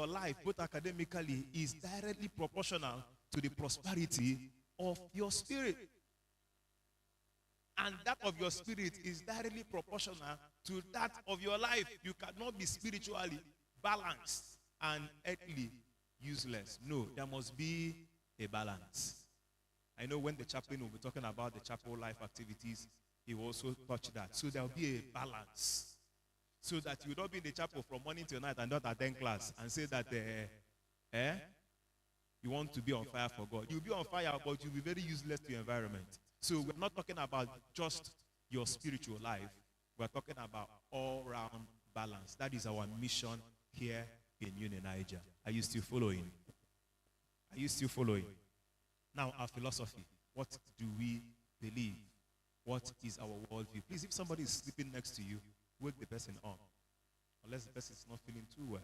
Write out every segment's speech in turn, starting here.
your life, both academically, is directly proportional to the prosperity of your spirit. And that of your spirit is directly proportional to that of your life. You cannot be spiritually balanced and earthly useless. No, there must be a balance. I know when the chaplain will be talking about the chapel life activities, he will also touch that. So there will be a balance. So that you will not be in the chapel from morning till night and not attend class and say that you want to be on fire for God. You'll be on fire, but you'll be very useless to your environment. So we're not talking about just your spiritual life. We're talking about all-round balance. That is our mission here in 𝐒𝐄𝐖. Are you still following? Are you still following? Now, our philosophy. What do we believe? What is our worldview? Please, if somebody is sleeping next to you, wake the person up. Unless the person is not feeling too well.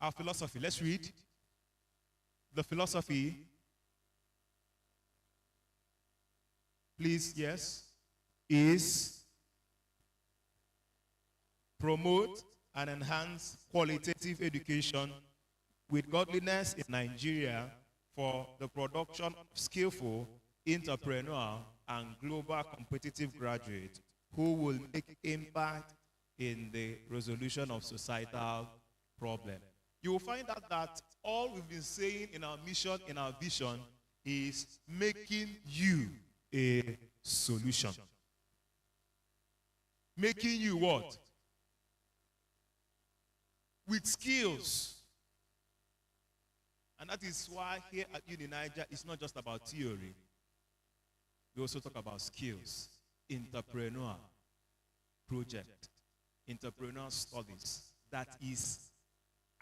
Our philosophy. Let's read. The philosophy, please, yes, is promote and enhance qualitative education with godliness in Nigeria for the production of skillful, entrepreneurial, and global competitive graduates who will make impact in the resolution of societal problems. You will find out that all we've been saying in our mission, in our vision, is making you a solution. Making you what? With skills. And that is why here at 𝐒𝐄𝐖, it's not just about theory. We also talk about skills, entrepreneurial project, entrepreneurial studies that is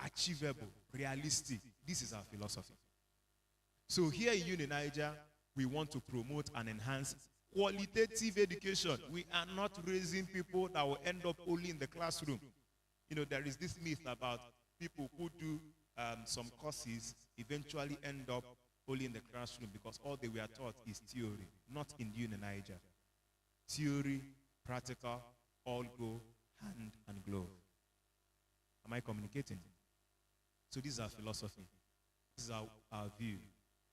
achievable, realistic. This is our philosophy. So here in 𝐒𝐄𝐼, we want to promote and enhance qualitative education. We are not raising people that will end up only in the classroom. You know, there is this myth about people who do some courses eventually end up only in the classroom because all they were taught is theory, not in 𝐒𝐄𝐼. Theory, practical, all go hand and glove. Am I communicating? So this is our philosophy. This is our view.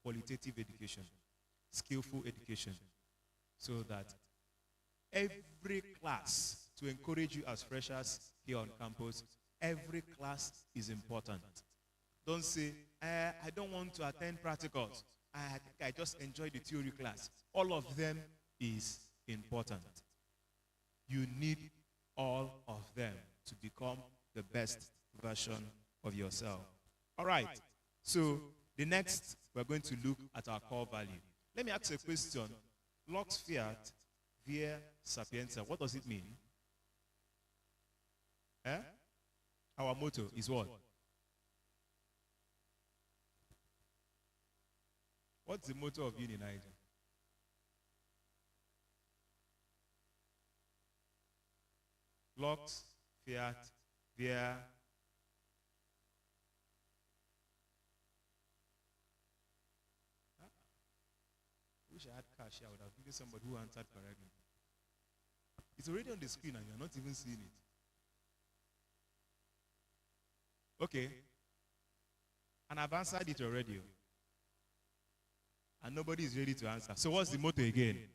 Qualitative education, skillful education, so that every class, to encourage you as freshers here on campus, every class is important. Don't say, I don't want to attend practicals. I just enjoy the theory class. All of them is important. You need all of them to become the best version of yourself. All right. So the next, we're going to look at our core value. Let me ask a question. 𝐿𝐶𝐓𝐔𝐃𝐄𝐍𝐓𝐒. What does it mean? Our motto is what? What's the motto of 𝐒𝐄𝐼? Lux, Fiat, Via. I wish I had cash here. I would have given somebody who answered correctly. It's already on the screen and you're not even seeing it. Okay. And I've answered it already. And nobody is ready to answer. So what's the motto again?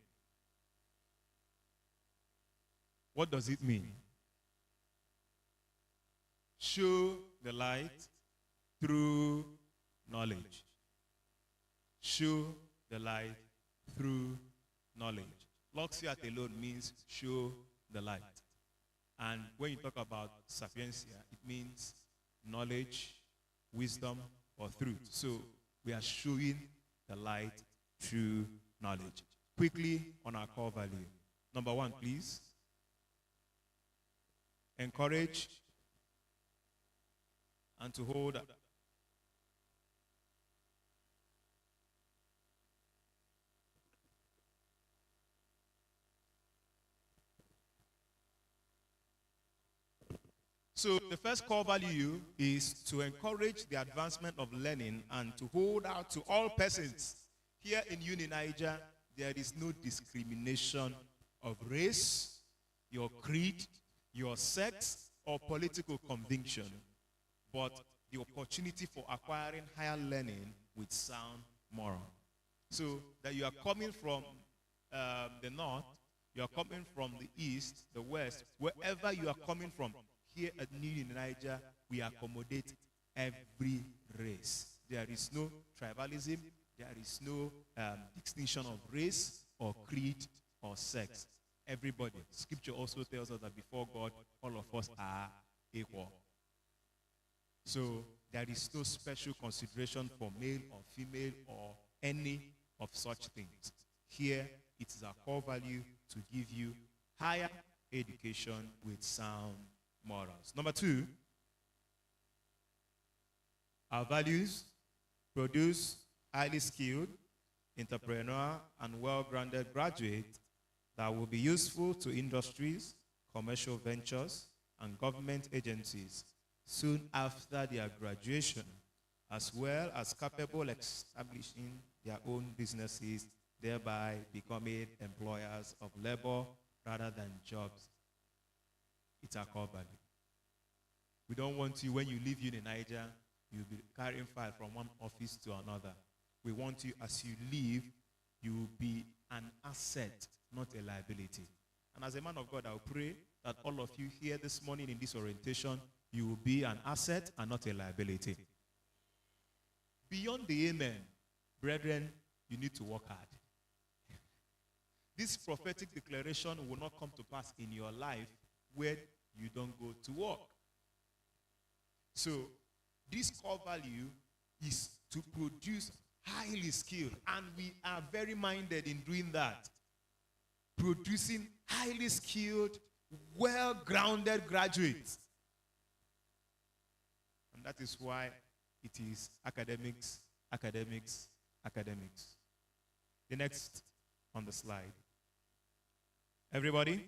What does it mean? Show the light through knowledge. Show the light through knowledge. Lux Fiat alone means show the light. And when you talk about sapientia, it means knowledge, wisdom, or truth. So we are showing the light through knowledge. Quickly on our core value. Number one, please. Encourage and to hold. So the first core value is to encourage the advancement of learning and to hold out to all persons. Here in 𝐒𝐄𝐼, there is no discrimination of race, your creed, your sex, or political conviction. but the opportunity for acquiring higher learning with sound moral. So that you are coming from the north, you are coming from the east, the west, wherever you are coming from. Here at New Niger, we accommodate every race. There is no tribalism. There is no distinction of race or creed or sex. Everybody. Scripture also tells us that before God, all of us are equal. So there is no special consideration for male or female or any of such things. Here, it is our core value to give you higher education with sound morals. Number 2, our values produce highly skilled, entrepreneurial, and well-grounded graduates that will be useful to industries, commercial ventures, and government agencies soon after their graduation, as well as capable of establishing their own businesses, thereby becoming employers of labor rather than jobs. It's our core value. We don't want you, when you leave Niger, you'll be carrying file from one office to another. We want you, as you leave, you will be an asset, not a liability. And as a man of God, I'll pray that all of you here this morning in this orientation, you will be an asset and not a liability. Beyond the amen, brethren, you need to work hard. This prophetic declaration will not come to pass in your life where you don't go to work. So, this core value is to produce highly skilled, and we are very minded in doing that. Producing highly skilled, well-grounded graduates. And that is why it is academics, academics, academics. The next on the slide. Everybody?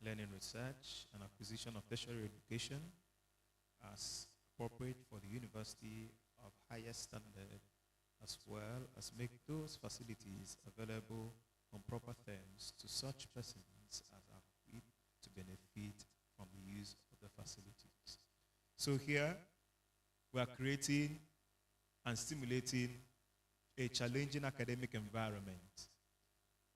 Learning, research, and acquisition of tertiary education as appropriate for the university of highest standard, as well as make those facilities available on proper terms to such persons as are fit to benefit from the use of the facilities. So here, we are creating and stimulating a challenging academic environment.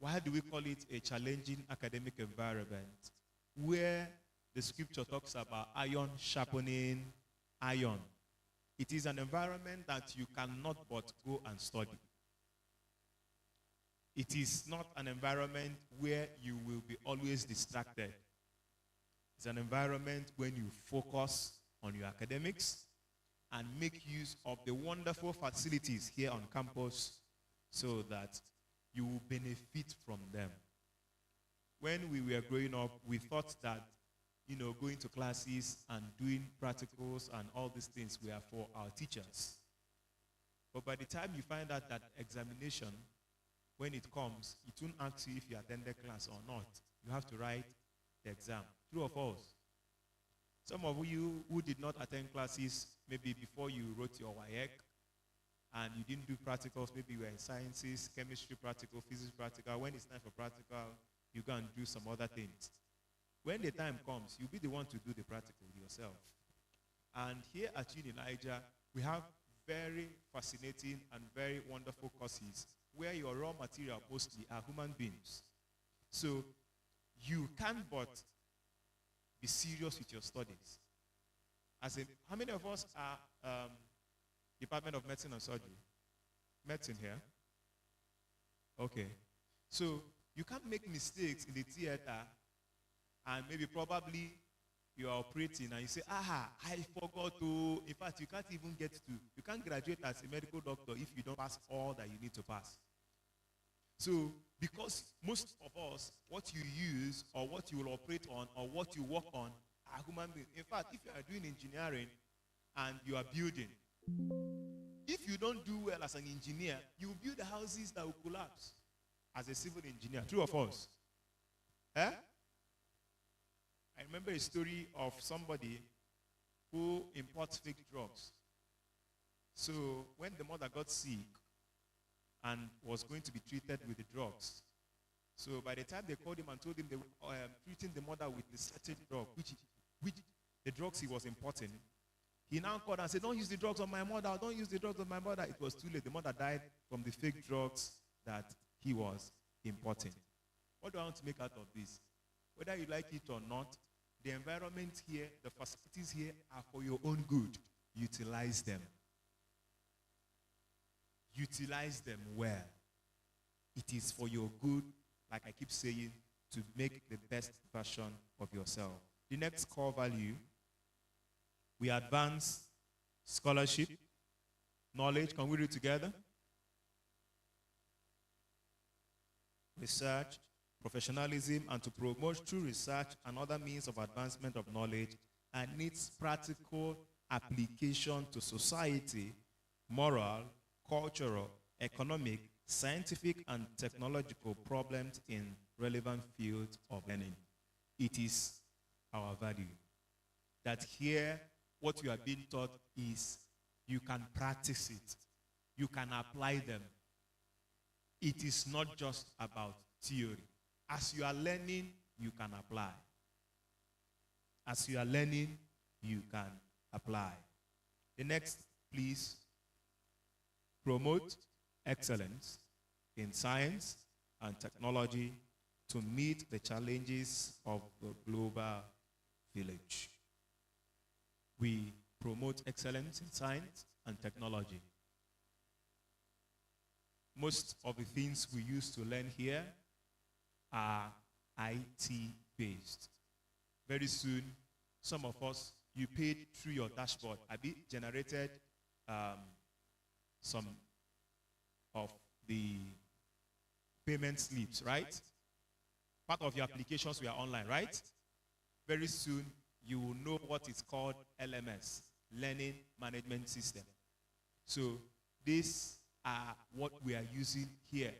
Why do we call it a challenging academic environment? Where the scripture talks about iron sharpening iron. It is an environment that you cannot but go and study. It is not an environment where you will be always distracted. It's an environment when you focus on your academics and make use of the wonderful facilities here on campus so that you will benefit from them. When we were growing up, we thought that, going to classes and doing practicals and all these things were for our teachers. But by the time you find out that examination, when it comes, it won't ask you if you attended class or not. You have to write the exam. True or false? Some of you who did not attend classes, maybe before you wrote your WAEC, and you didn't do practicals, maybe you were in sciences, chemistry practical, physics practical. When it's time for practical, you go and do some other things. When the time comes, you'll be the one to do the practical yourself. And here at Uni Niger, we have very fascinating and very wonderful courses where your raw material mostly are human beings. So you can't but be serious with your studies. How many of us are Department of Medicine and Surgery? Medicine here? Okay. So you can't make mistakes in the theater and maybe probably you are operating and you say, I forgot to, in fact, you can't even you can't graduate as a medical doctor if you don't pass all that you need to pass. So, because most of us, what you use or what you will operate on or what you work on are human beings. In fact, if you are doing engineering and you are building, if you don't do well as an engineer, you build the houses that will collapse as a civil engineer. True or false? Eh? I remember a story of somebody who imports fake drugs. So when the mother got sick, and was going to be treated with the drugs. So by the time they called him and told him they were treating the mother with the certain drug, which the drugs he was importing, he now called and said, don't use the drugs on my mother, don't use the drugs on my mother. It was too late. The mother died from the fake drugs that he was importing. What do I want to make out of this? Whether you like it or not, the environment here, the facilities here are for your own good. Utilize them. Utilize them well. It is for your good, like I keep saying, to make the best version of yourself. The next core value, we advance scholarship, knowledge. Can we read together? Research, professionalism, and to promote true research and other means of advancement of knowledge and its practical application to society, moral, cultural, economic, scientific, and technological problems in relevant fields of learning. It is our value. That here, what you are being taught is you can practice it. You can apply them. It is not just about theory. As you are learning, you can apply. As you are learning, you can apply. The next, please. Promote excellence in science and technology to meet the challenges of the global village. We promote excellence in science and technology. Most of the things we used to learn here are IT-based. Very soon, some of us, you paid through your dashboard. Generated some of the payment slips, right? Part of your applications were online, right? Very soon, you will know what is called LMS, Learning Management System. So these are what we are using here.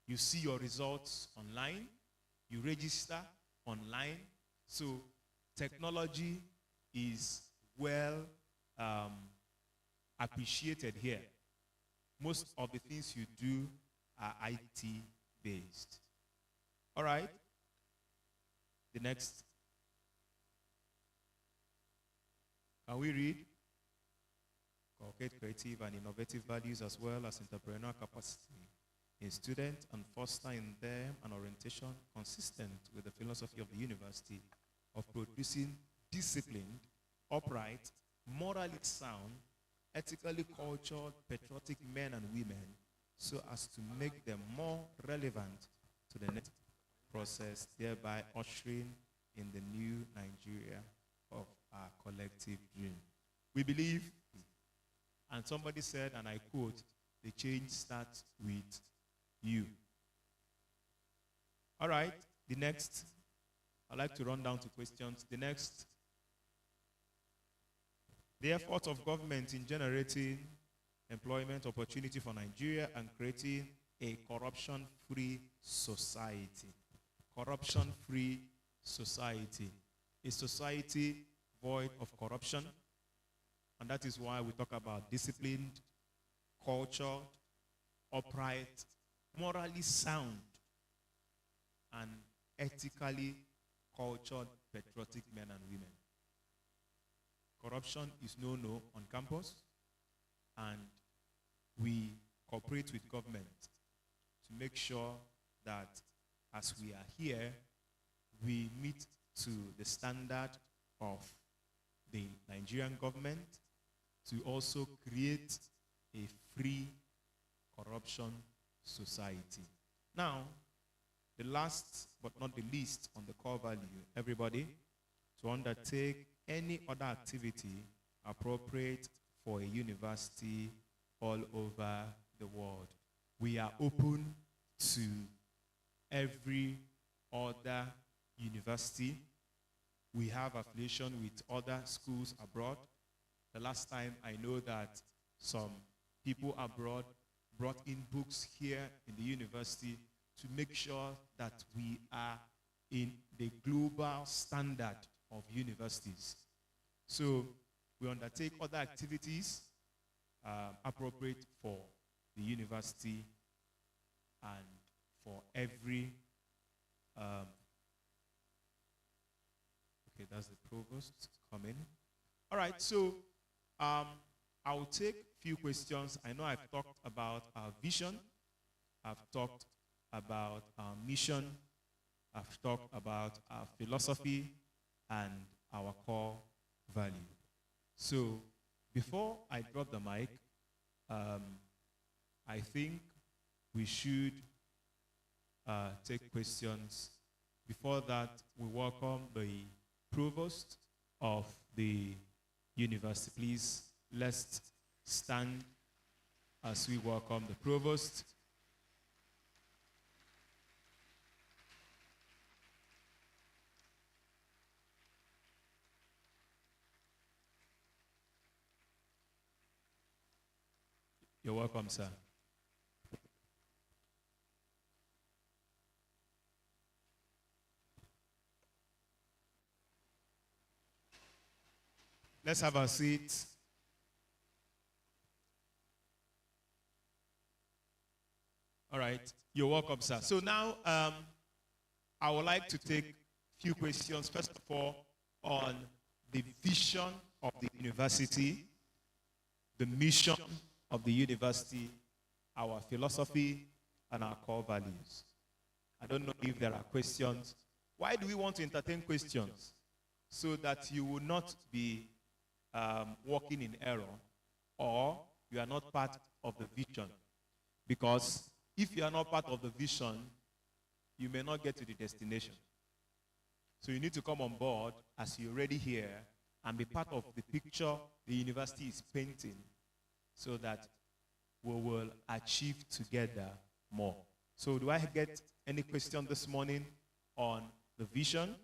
You see your results online. You register online. So technology is well appreciated here. Most of the things you do are IT-based. All right. The next. Can we read? Inculcate creative and innovative values as well as entrepreneurial capacity in students and foster in them an orientation consistent with the philosophy of the university of producing disciplined, upright, morally sound, ethically cultured, patriotic men and women so as to make them more relevant to the next process, thereby ushering in the new Nigeria of our collective dream. We believe, and somebody said, and I quote, the change starts with you. All right, the next, I'd like to run down to questions. The next, the effort of government in generating employment opportunity for Nigeria and creating a corruption-free society. Corruption-free society. A society void of corruption. And that is why we talk about disciplined, cultured, upright, morally sound, and ethically cultured, patriotic men and women. Corruption is no-no on campus, and we cooperate with government to make sure that as we are here, we meet to the standard of the Nigerian government to also create a free corruption society. Now, the last but not the least on the core value, everybody, to undertake any other activity appropriate for a university all over the world. We are open to every other university. We have affiliation with other schools abroad. The last time I know that some people abroad brought in books here in the university to make sure that we are in the global standard of universities. So we undertake other activities appropriate for the university and for every, okay, that's the provost coming. All right, so I will take a few questions. I know I've talked about our vision. I've talked about our mission. I've talked about our philosophy and our core value. So before I drop the mic, I think we should take questions. Before that, we welcome the provost of the university. Please, let's stand as we welcome the provost. You're welcome, sir. Let's have a seat. All right. You're welcome, sir. So now I would like to take a few questions. First of all, on the vision of the university, the mission of the university, our philosophy, and our core values. I don't know if there are questions. Why do we want to entertain questions? So that you will not be walking in error, or you are not part of the vision. Because if you are not part of the vision, you may not get to the destination. So you need to come on board as you're already here and be part of the picture the university is painting, so that we will achieve together more. So do I get any question this morning on the vision?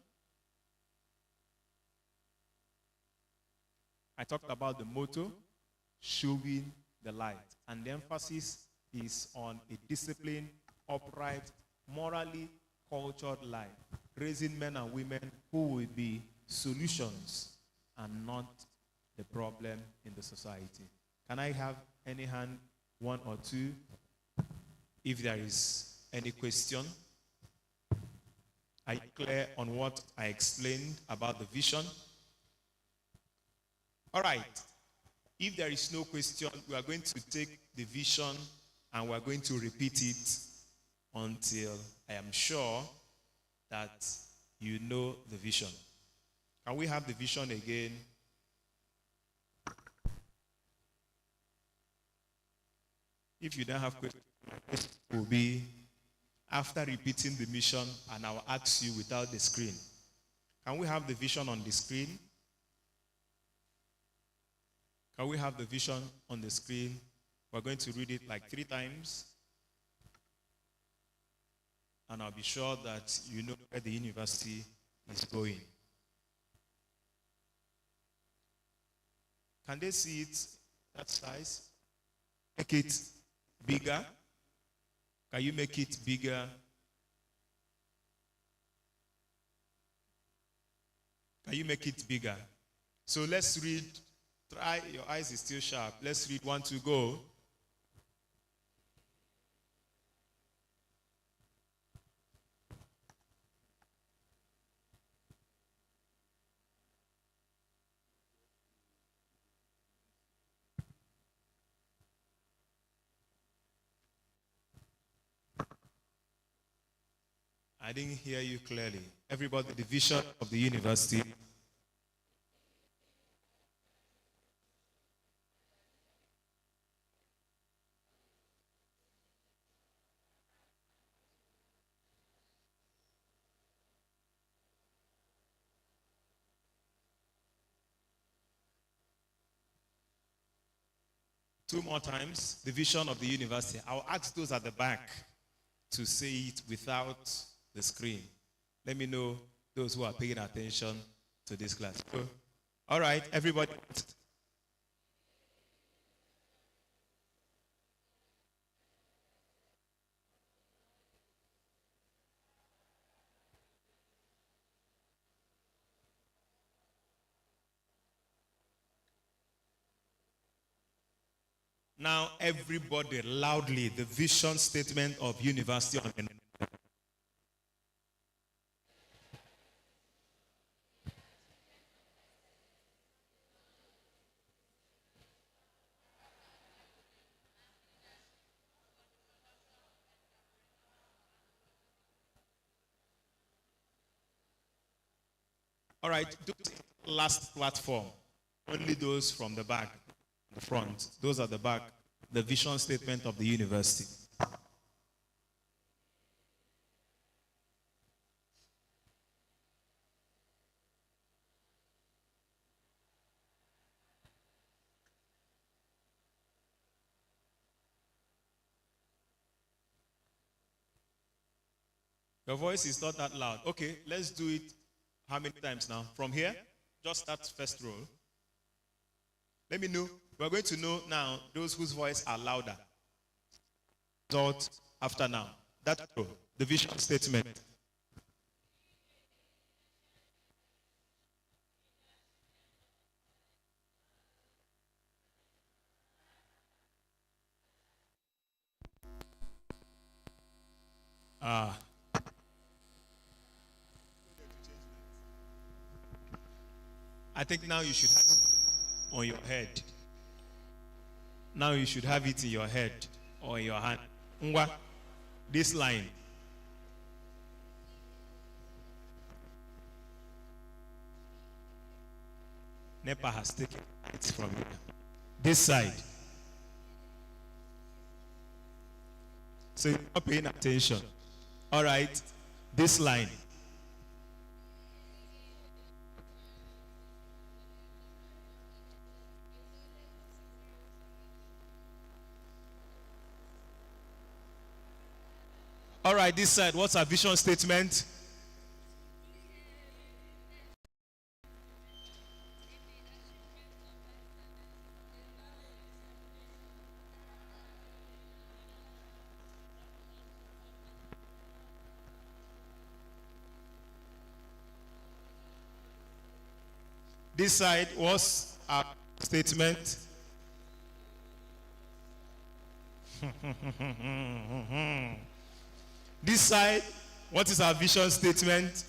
I talked about the motto, showing the light. And the emphasis is on a disciplined, upright, morally cultured life, raising men and women who will be solutions and not the problem in the society. Can I have any hand, one or two, if there is any question? Are you clear on what I explained about the vision? All right. If there is no question, we are going to take the vision and we are going to repeat it until I am sure that you know the vision. Can we have the vision again? If you don't have questions, it will be after repeating the mission, and I will ask you without the screen. Can we have the vision on the screen? Can we have the vision on the screen? We're going to read it like 3 times. And I'll be sure that you know where the university is going. Can they see it that size? Make it bigger. Can you make it bigger? Can you make it bigger? So let's read. Try, your eyes is still sharp. Let's read 1, 2, go. I didn't hear you clearly. Everybody, the vision of the university. Two more times, the vision of the university. I'll ask those at the back to say it without the screen. Let me know those who are paying attention to this class. So, all right, everybody. Now, everybody loudly, the vision statement of University of Minnesota. All right, last platform. Only those from the back, the front. Those at the back. The vision statement of the university. Your voice is not that loud. Okay, let's do it. How many times now? From here? Just start first row. Let me know. We're going to know now those whose voice are louder. Result after now. That row, the vision statement. I think now you should have it on your head. Now you should have it in your head or in your hand. Ngwa, this line. NEPA has taken it from you. This side. So you're not paying attention. All right, this line. All right, this side, what's our vision statement? This side, what's our statement? This side, what is our vision statement?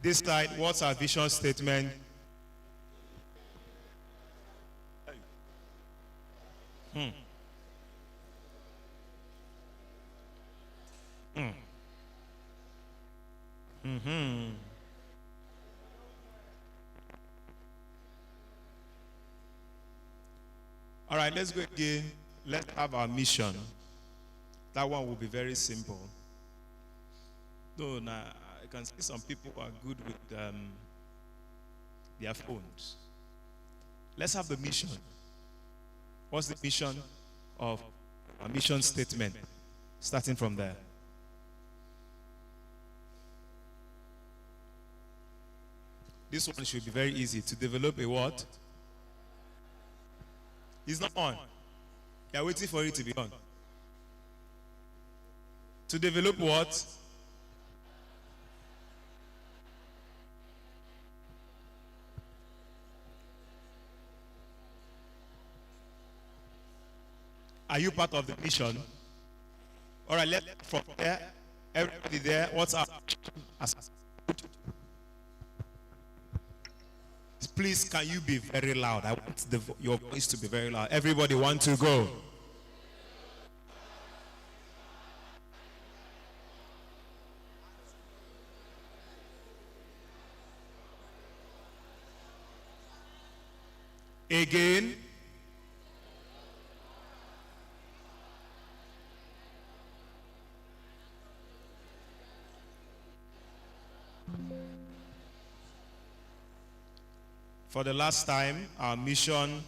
This side, what's our vision statement? All right, let's go again. Let's have our mission. That one will be very simple. No, now I can see some people are good with their phones. Let's have the mission. What's the mission of our mission statement? Starting from there. This one should be very easy. To develop a what? It's not on. You're waiting for it to be on. To develop what? Are you part of the mission? All right, let's from there. Everybody there, what's up? Please, can you be very loud? I want your voice to be very loud. Everybody want to go. Again. For the last time, our mission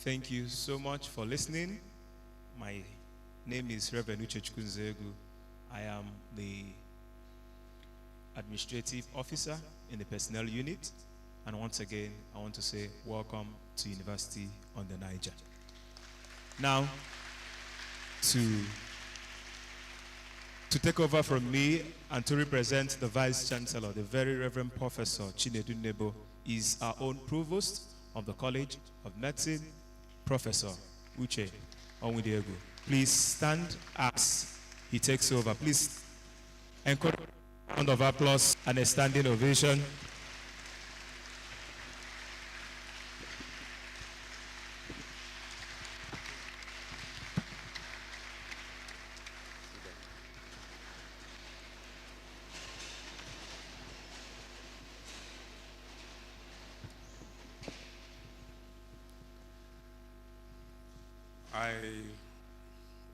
Thank you so much for listening. My name is Reverend 𝐎𝐒𝐄𝐖 𝐒�𝐒𝐃𝐄𝐍𝐓𝐒. I am the administrative officer in the personnel unit. And once again, I want to say welcome to University on the Niger. Now, to take over from me and to represent the Vice Chancellor, the very Reverend Professor Chinedu Nebo, is our own Provost of the College of Medicine, Professor 𝐒𝐒𝐄𝐖 𝐒�𝐒𝐃𝐄𝐍𝐓𝐒. Please stand as he takes over. Please encourage a round of applause and a standing ovation. I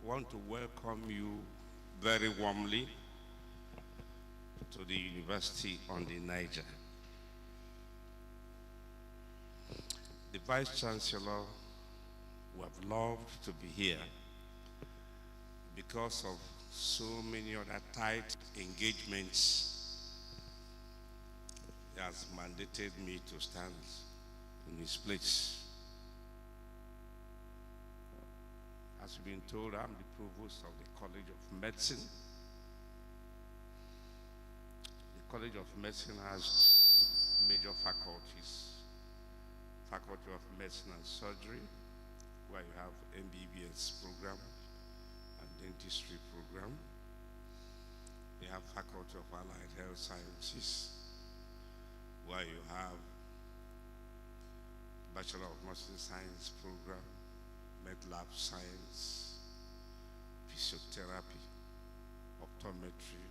want to welcome you very warmly to the University on the Niger. The Vice Chancellor would have loved to be here because of so many other tight engagements. He has mandated me to stand in his place. As you've been told, I'm the Provost of the College of Medicine. The College of Medicine has major faculties. Faculty of Medicine and Surgery, where you have MBBS program and dentistry program. You have Faculty of Allied Health Sciences, where you have Bachelor of Nursing Science program, Med Lab Science, Physiotherapy, Optometry,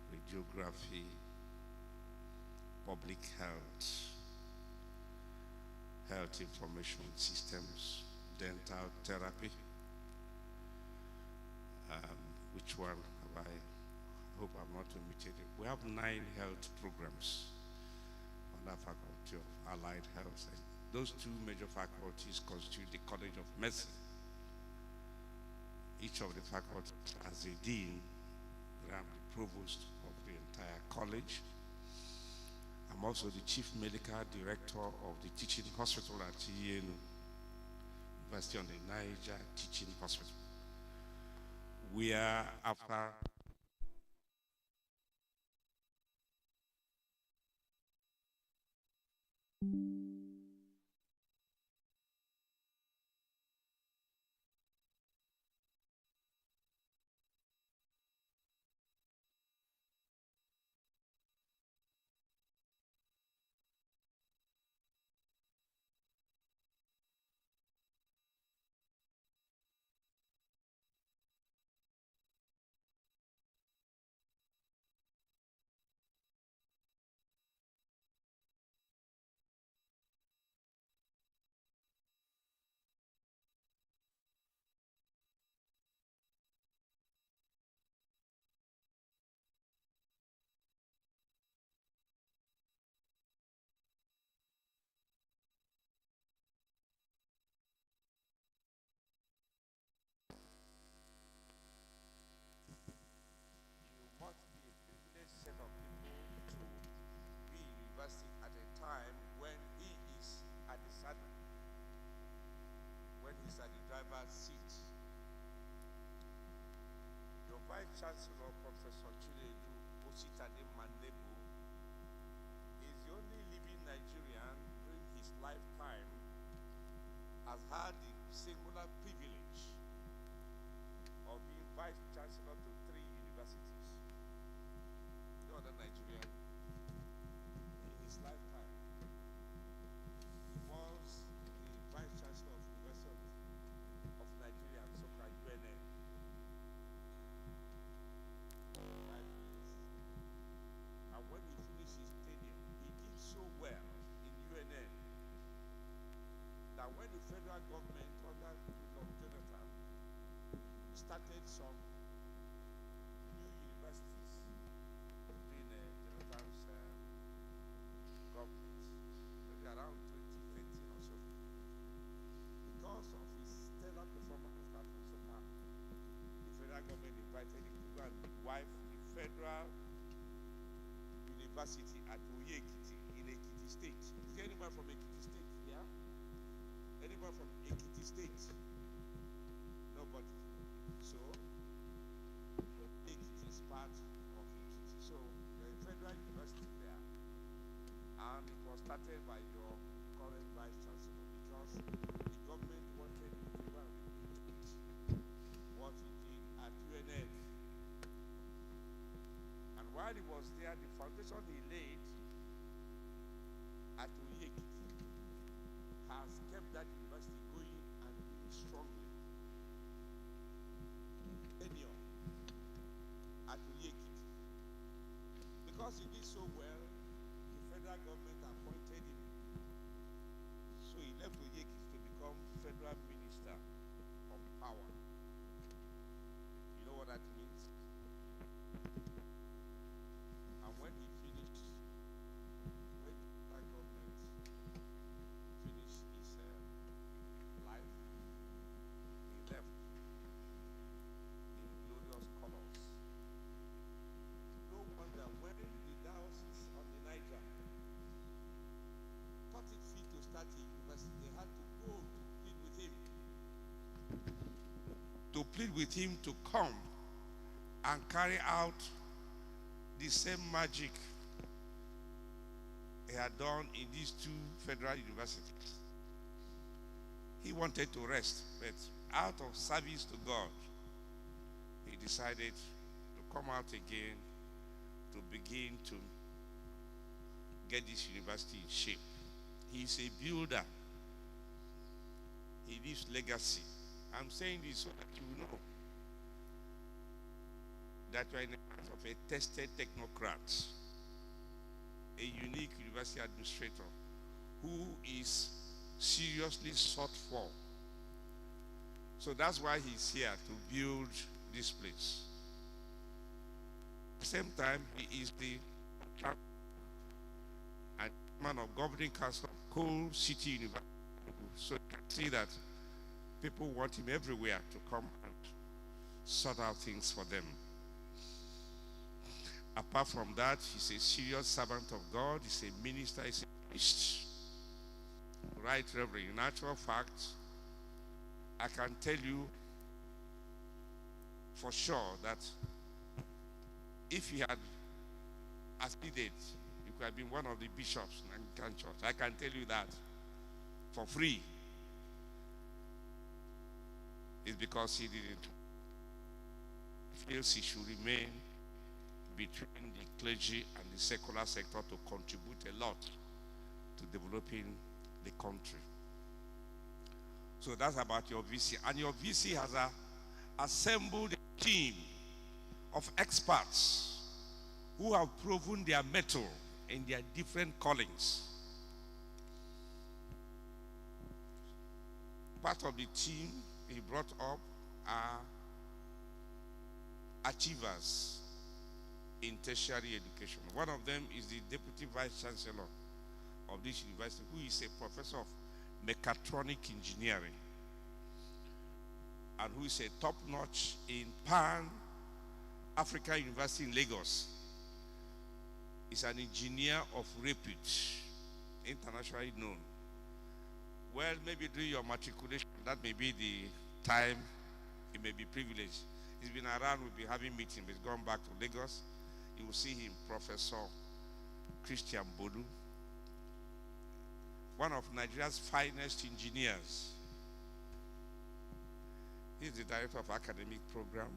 Radiography, Public Health, Health Information Systems, Dental Therapy. Which one have I? Hope I'm not omitted. We have 9 health programs under Faculty of Allied Health Sciences. Those 2 major faculties constitute the College of Medicine. Each of the faculties has a dean, and I'm the provost of the entire college. I'm also the chief medical director of the teaching hospital at 𝐒𝐄𝐖 University on the Niger Teaching Hospital. We are after at a time when he is at the saddle, when he's at the driver's seat. Your Vice Chancellor, Professor Chinedu 𝐒𝐒𝐃𝐄𝐍𝐓𝐒, is the only living Nigerian during his lifetime has had the singular privilege of being Vice Chancellor to 3 universities. No other Nigerian in his lifetime. He was the Vice Chancellor of University of Nigeria, so-called UNN. 5 years. And when he finished his tenure, he did so well in UNN that when the federal government under Goodluck Jonathan started some new universities in Jonathan's government, maybe around 2013 or so, because of his stellar performance that also Federal University at 𝐒𝐓𝐔𝐃𝐄𝐍𝐓𝐒 in Ekiti State. Is there anyone from Ekiti State here? Anyone from Ekiti State? Nobody. So, Ekiti is part of Ekiti. So, there is a federal university there. And it was started by your current Vice Chancellor because the government wanted to go and repeat what he did at UNN. And while he was there, the foundation he laid at 𝐒𝐓𝐔𝐃𝐄𝐍𝐓𝐒 has kept that university going and doing strongly. Tenure at 𝐒𝐓𝐔𝐃𝐄𝐍𝐓𝐒. Because he did so well, the federal government appointed him. So he left 𝐒𝐓𝐔𝐃𝐄𝐍𝐓𝐒 to become federal minister of power. You know what that means? And when he finished, when the federal government finished his life, he left in glorious colors. No wonder when the diocese of the Niger thought it fit to start a university, they had to go to plead with him. To plead with him to come and carry out the same magic he had done in these two federal universities. He wanted to rest, but out of service to God, he decided to come out again to begin to get this university in shape. He's a builder. He leaves legacy. I'm saying this so that you know that you are in the hands of a tested technocrat, a unique university administrator who is seriously sought for. So that's why he's here to build this place. At the same time, he is the chairman of governing council of 𝐒𝐄𝐍𝐓𝐒 University. So you can see that people want him everywhere to come and sort out things for them. Apart from that, he's a serious servant of God. He's a minister. He's a priest. Right, Reverend. In actual fact, I can tell you for sure that if he had acceded, you could have been one of the bishops in Anglican Church. I can tell you that for free. It's because he didn't. He feels he should remain between the clergy and the secular sector to contribute a lot to developing the country. So that's about your VC. And your VC has assembled a team of experts who have proven their mettle in their different callings. Part of the team he brought up are achievers in tertiary education. One of them is the Deputy Vice Chancellor of this university, who is a professor of mechatronic engineering and who is a top-notch in Pan-African University in Lagos. He's an engineer of repute, internationally known. Well, maybe during your matriculation, that may be the time he may be privileged. He's been around, we'll be having meetings. He's gone back to Lagos. You will see him, Professor Christian Bodu, one of Nigeria's finest engineers. He's the director of academic program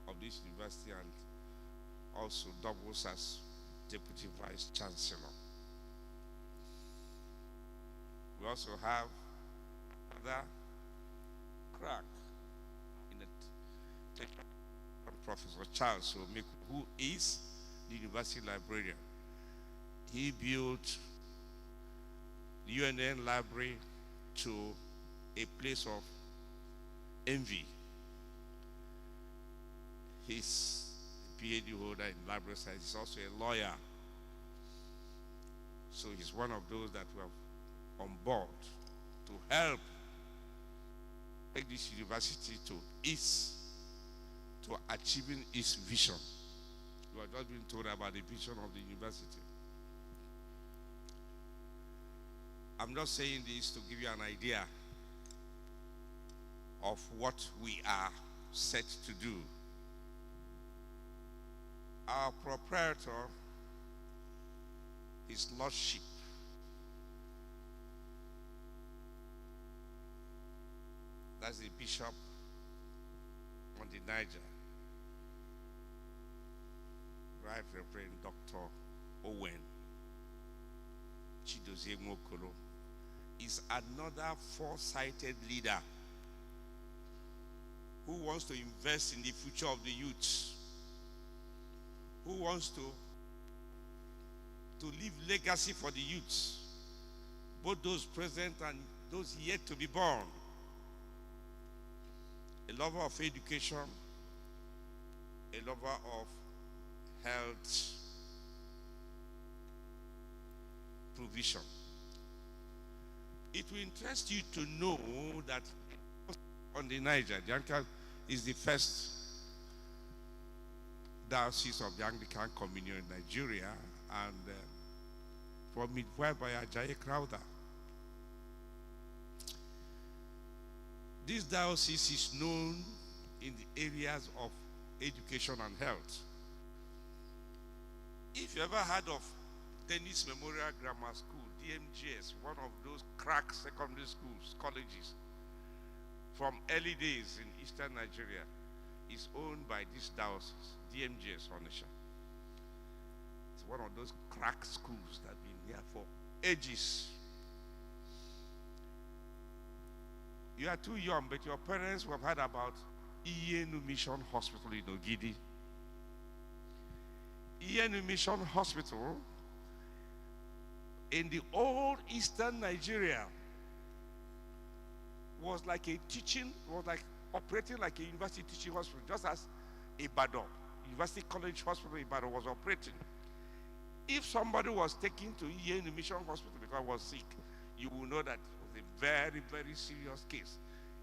of this university and also doubles as deputy vice chancellor. We also have another crack in the Professor Charles 𝐒𝐓𝐒, who is the university librarian. He built the UNN library to a place of envy. He's a PhD holder in library science. He's also a lawyer. So he's one of those that we have on board to help take this university to achieving its vision. You are just being told about the vision of the university. I'm just saying this to give you an idea of what we are set to do. Our proprietor, His Lordship, that's the Bishop on the Niger, Right Reverend Dr. 𝐒𝐓𝐔𝐃𝐄𝐍𝐓𝐒, is another foresighted leader who wants to invest in the future of the youth, who wants to leave legacy for the youth, both those present and those yet to be born. A lover of education, a lover of health provision. It will interest you to know that on the Niger, 𝐍𝐄𝐖 is the first diocese of the Anglican Communion in Nigeria, and from midwife by 𝐎𝐑𝐈𝐄𝐍𝐓𝐒. This diocese is known in the areas of education and health. If you ever heard of Dennis Memorial Grammar School, DMGS, one of those crack secondary schools, colleges, from early days in eastern Nigeria, is owned by this diocese, DMGS Onitsha. It's one of those crack schools that have been here for ages. You are too young, but your parents will have heard about 𝐒𝐓𝐔𝐃𝐄𝐍𝐓𝐒 Mission Hospital in Ogidi. 𝐒𝐓𝐔𝐃𝐄𝐍𝐓𝐒 Mission Hospital in the old eastern Nigeria was like a teaching, was like operating like a university teaching hospital, just as Ibadan, University College Hospital Ibadan was operating. If somebody was taken to 𝐒𝐓𝐔𝐃𝐄𝐍𝐓𝐒 Mission Hospital because he was sick, you will know that it was a very, very serious case.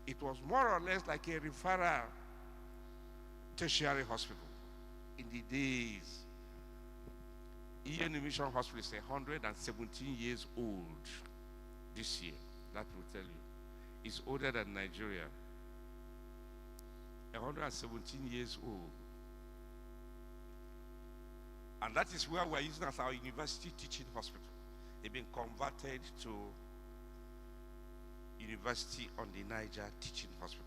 It was more or less like a referral tertiary hospital in the days. 𝐒𝐓𝐔𝐃𝐄𝐍𝐓𝐒 Mission Hospital is 117 years old this year. That will tell you. It's older than Nigeria. 117 years old. And that is where we're using as our university teaching hospital. They've been converted to University on the Niger Teaching Hospital.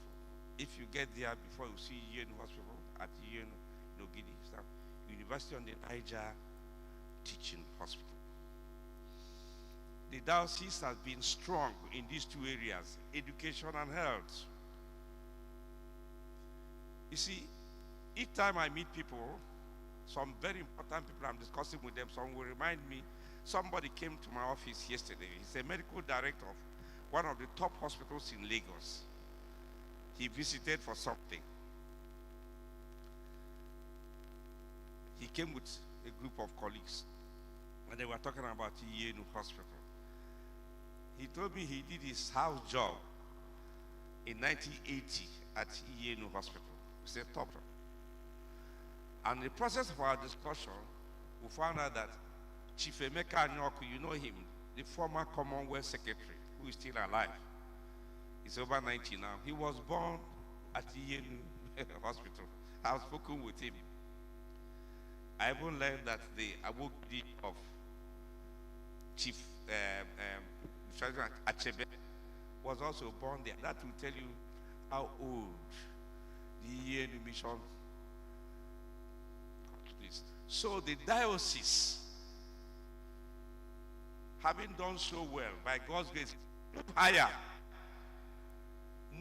If you get there before you see 𝐒𝐓𝐔𝐃𝐄𝐍𝐓𝐒 at 𝐒𝐓𝐔𝐃𝐄𝐍𝐓𝐒, University on the Niger Teaching Hospital. The diocese has been strong in these two areas, education and health. You see, each time I meet people, some very important people I'm discussing with them, some will remind me, somebody came to my office yesterday. He's a medical director of one of the top hospitals in Lagos. He visited for something. He came with a group of colleagues, and they were talking about 𝐒𝐓𝐔𝐃𝐄𝐍𝐓𝐒 Hospital. He told me he did his house job in 1980 at 𝐒𝐓𝐔𝐃𝐄𝐍𝐓𝐒 Hospital. It's a top job. And in the process of our discussion, we found out that Chief Emeka Anyoku, you know him, the former Commonwealth Secretary, who is still alive. He's over 90 now. He was born at 𝐒𝐓𝐔𝐃𝐄𝐍𝐓𝐒 Hospital. I've spoken with him. I even learned that the Awokidi of Chief Achebe was also born there. That will tell you how old the 𝐒𝐓𝐔𝐃𝐄𝐍𝐓𝐒 Mission is. So the diocese, having done so well by God's grace, higher,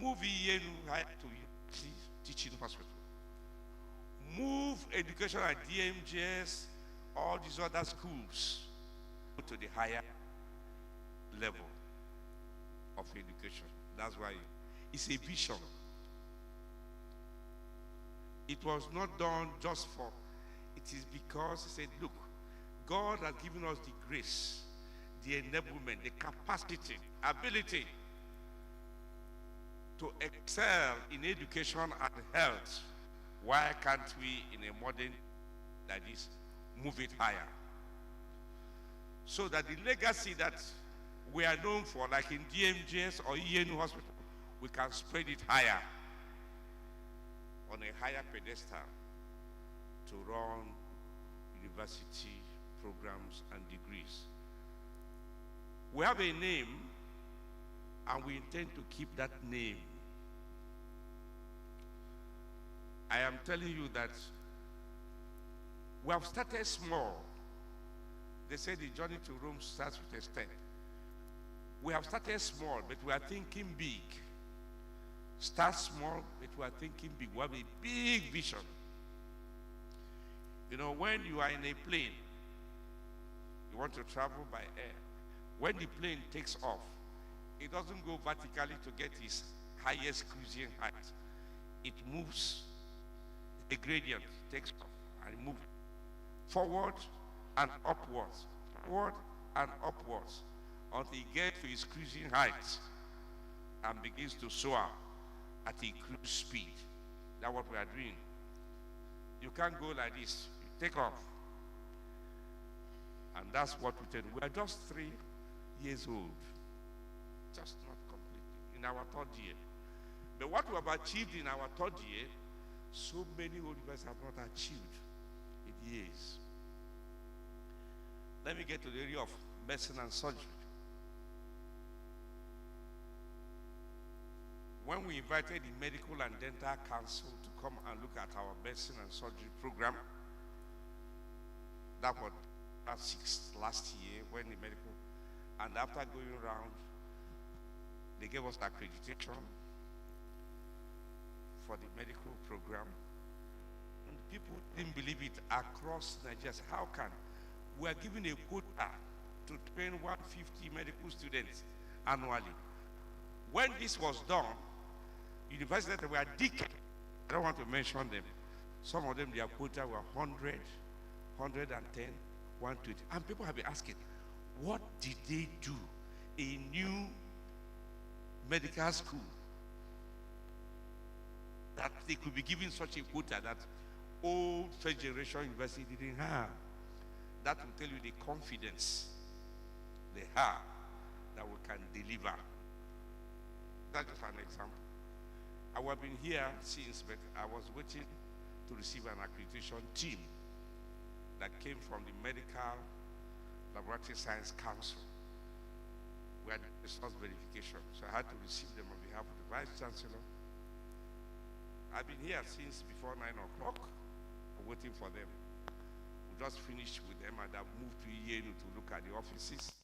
move 𝐒𝐓𝐔𝐃𝐄𝐍𝐓𝐒 higher to teaching hospital. Move education at DMGS, all these other schools, to the higher level of education. That's why it's a vision. It was not done just for, it is because he said, look, God has given us the grace, the enablement, the capacity, ability to excel in education and health. Why can't we, in a modern That is, move it higher. So that the legacy that we are known for, like in DMGS or ENU Hospital, we can spread it higher, on a higher pedestal, to run university programs and degrees. We have a name, and we intend to keep that name. I am telling you that we have started small. They say the journey to Rome starts with a step. We have started small, but we are thinking big. Start small, but we are thinking big. We have a big vision. You know, when you are in a plane, you want to travel by air. When the plane takes off, it doesn't go vertically to get its highest cruising height. It moves a gradient, takes off, and moves forward and upwards, forward and upwards, until it gets to its cruising height and begins to soar at a cruise speed. That's what we are doing. You can't go like this. You take off. And that's what we tell you. We are just 3 years old. Just not completely. In our 3rd year. But what we have achieved in our 3rd year, so many universities have not achieved in years. Let me get to the area of medicine and surgery. When we invited the Medical and Dental Council to come and look at our medicine and surgery program, that was last year, when the medical, and after going around, they gave us accreditation for the medical program. And people didn't believe it across Nigeria. How can we are giving a quota to train 150 medical students annually? When this was done, universities that were decades, I don't want to mention them, some of them, their quota were 100, 110, 120. And people have been asking, what did they do? A new medical school that they could be given such a quota that old first generation university didn't have. That will tell you the confidence they have that we can deliver. That's just an example. I have been here since, but I was waiting to receive an accreditation team that came from the Medical Laboratory Science Council. We had resource verification, so I had to receive them on behalf of the Vice Chancellor. I've been here since before 9 o'clock, waiting for them. We just finished with them, and I've moved to ENU to look at the offices.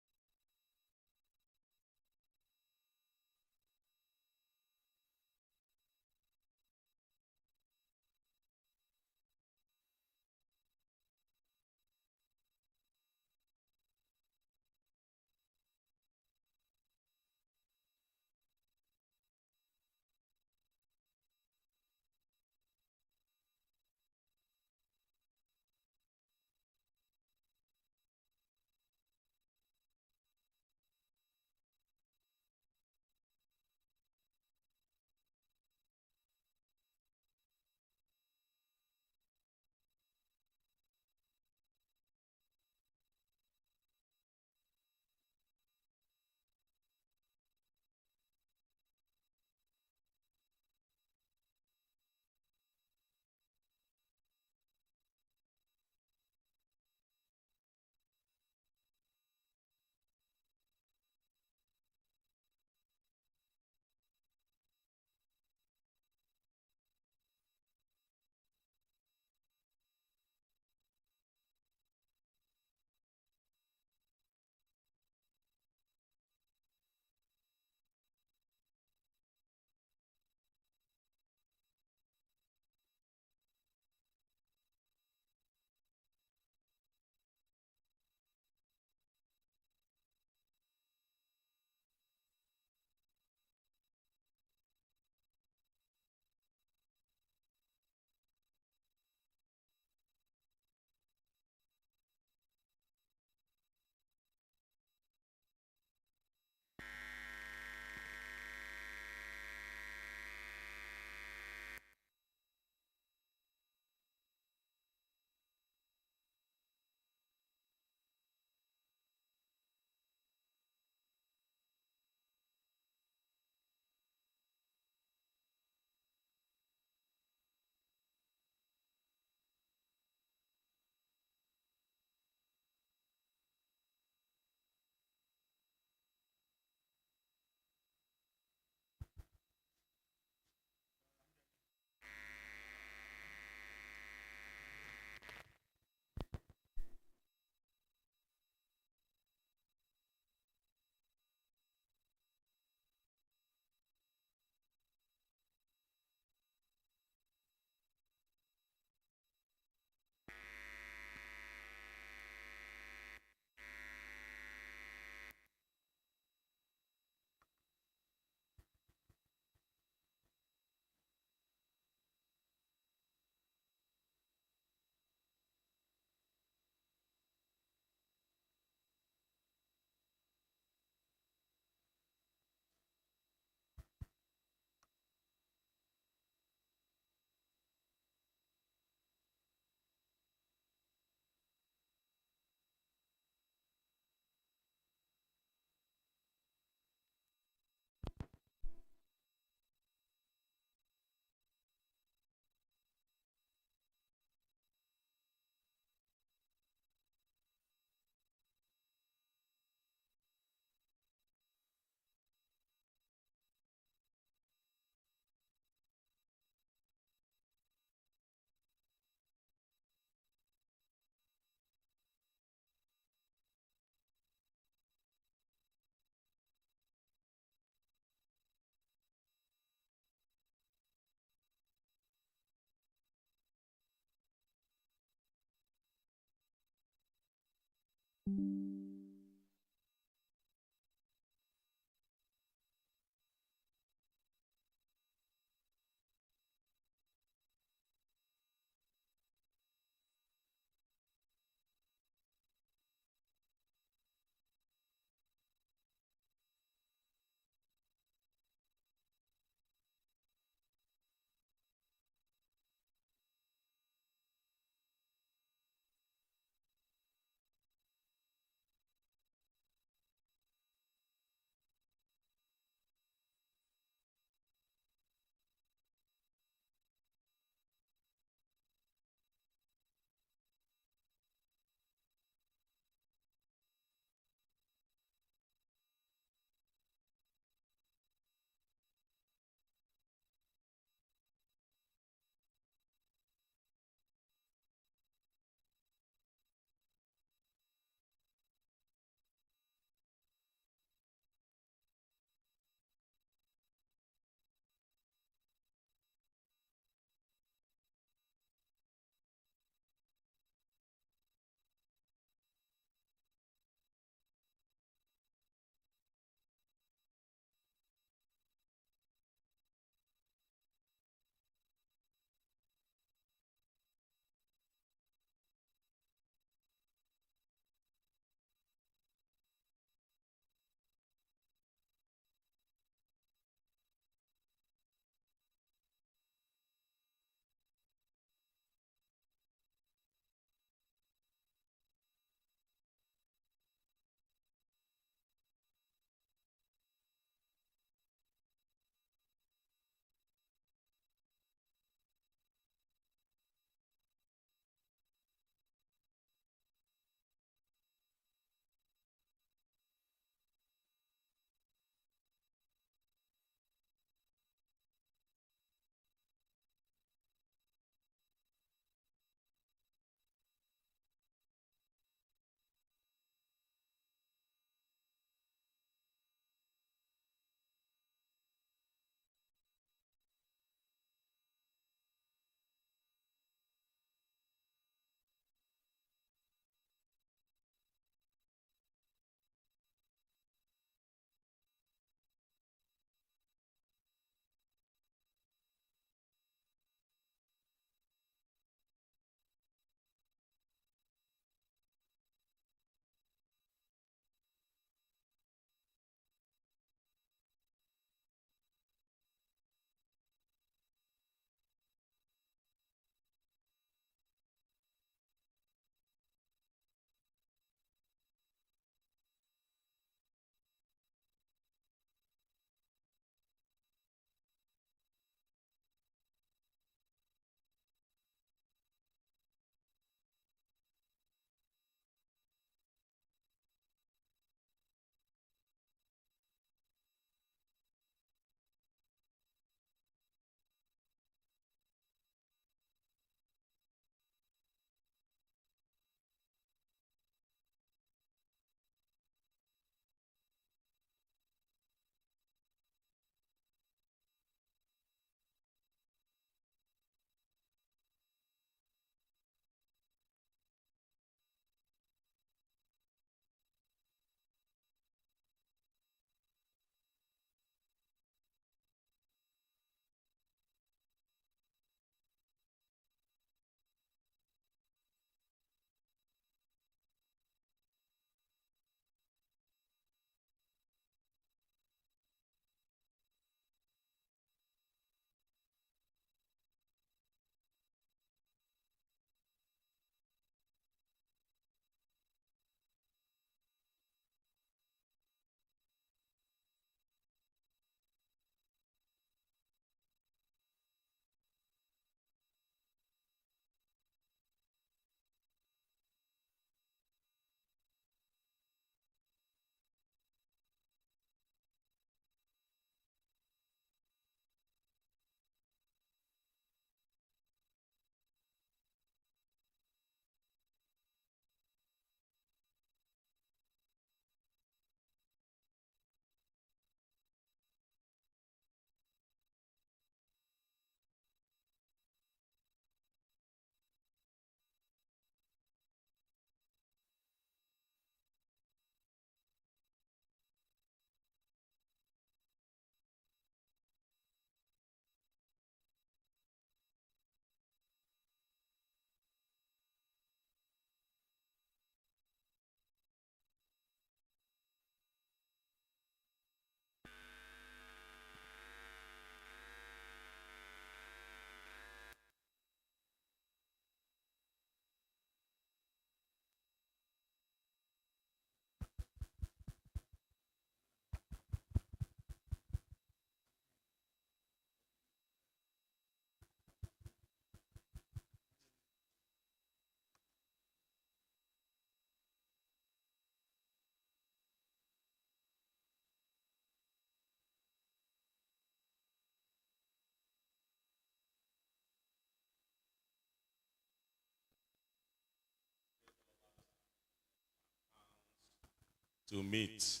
to meet.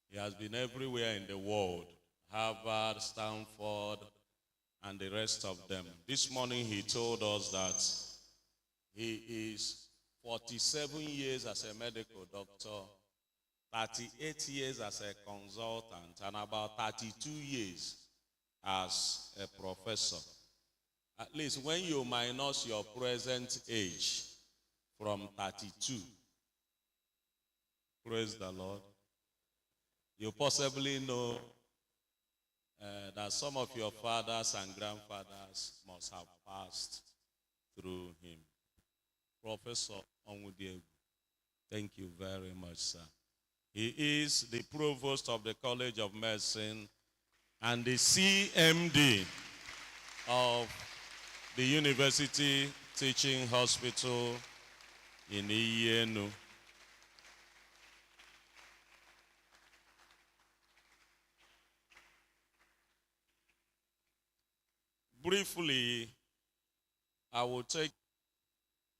He has been everywhere in the world, Harvard, Stanford, and the rest of them. This morning he told us that he is 47 years as a medical doctor, 38 years as a consultant, and about 32 years as a professor. At least when you minus your present age from 32, praise the Lord, you possibly know that some of your fathers and grandfathers must have passed through him. Professor Onwudiebu, thank you very much, sir. He is the provost of the College of Medicine and the CMD of the University Teaching Hospital in 𝐒𝐄𝐖. Briefly, I will take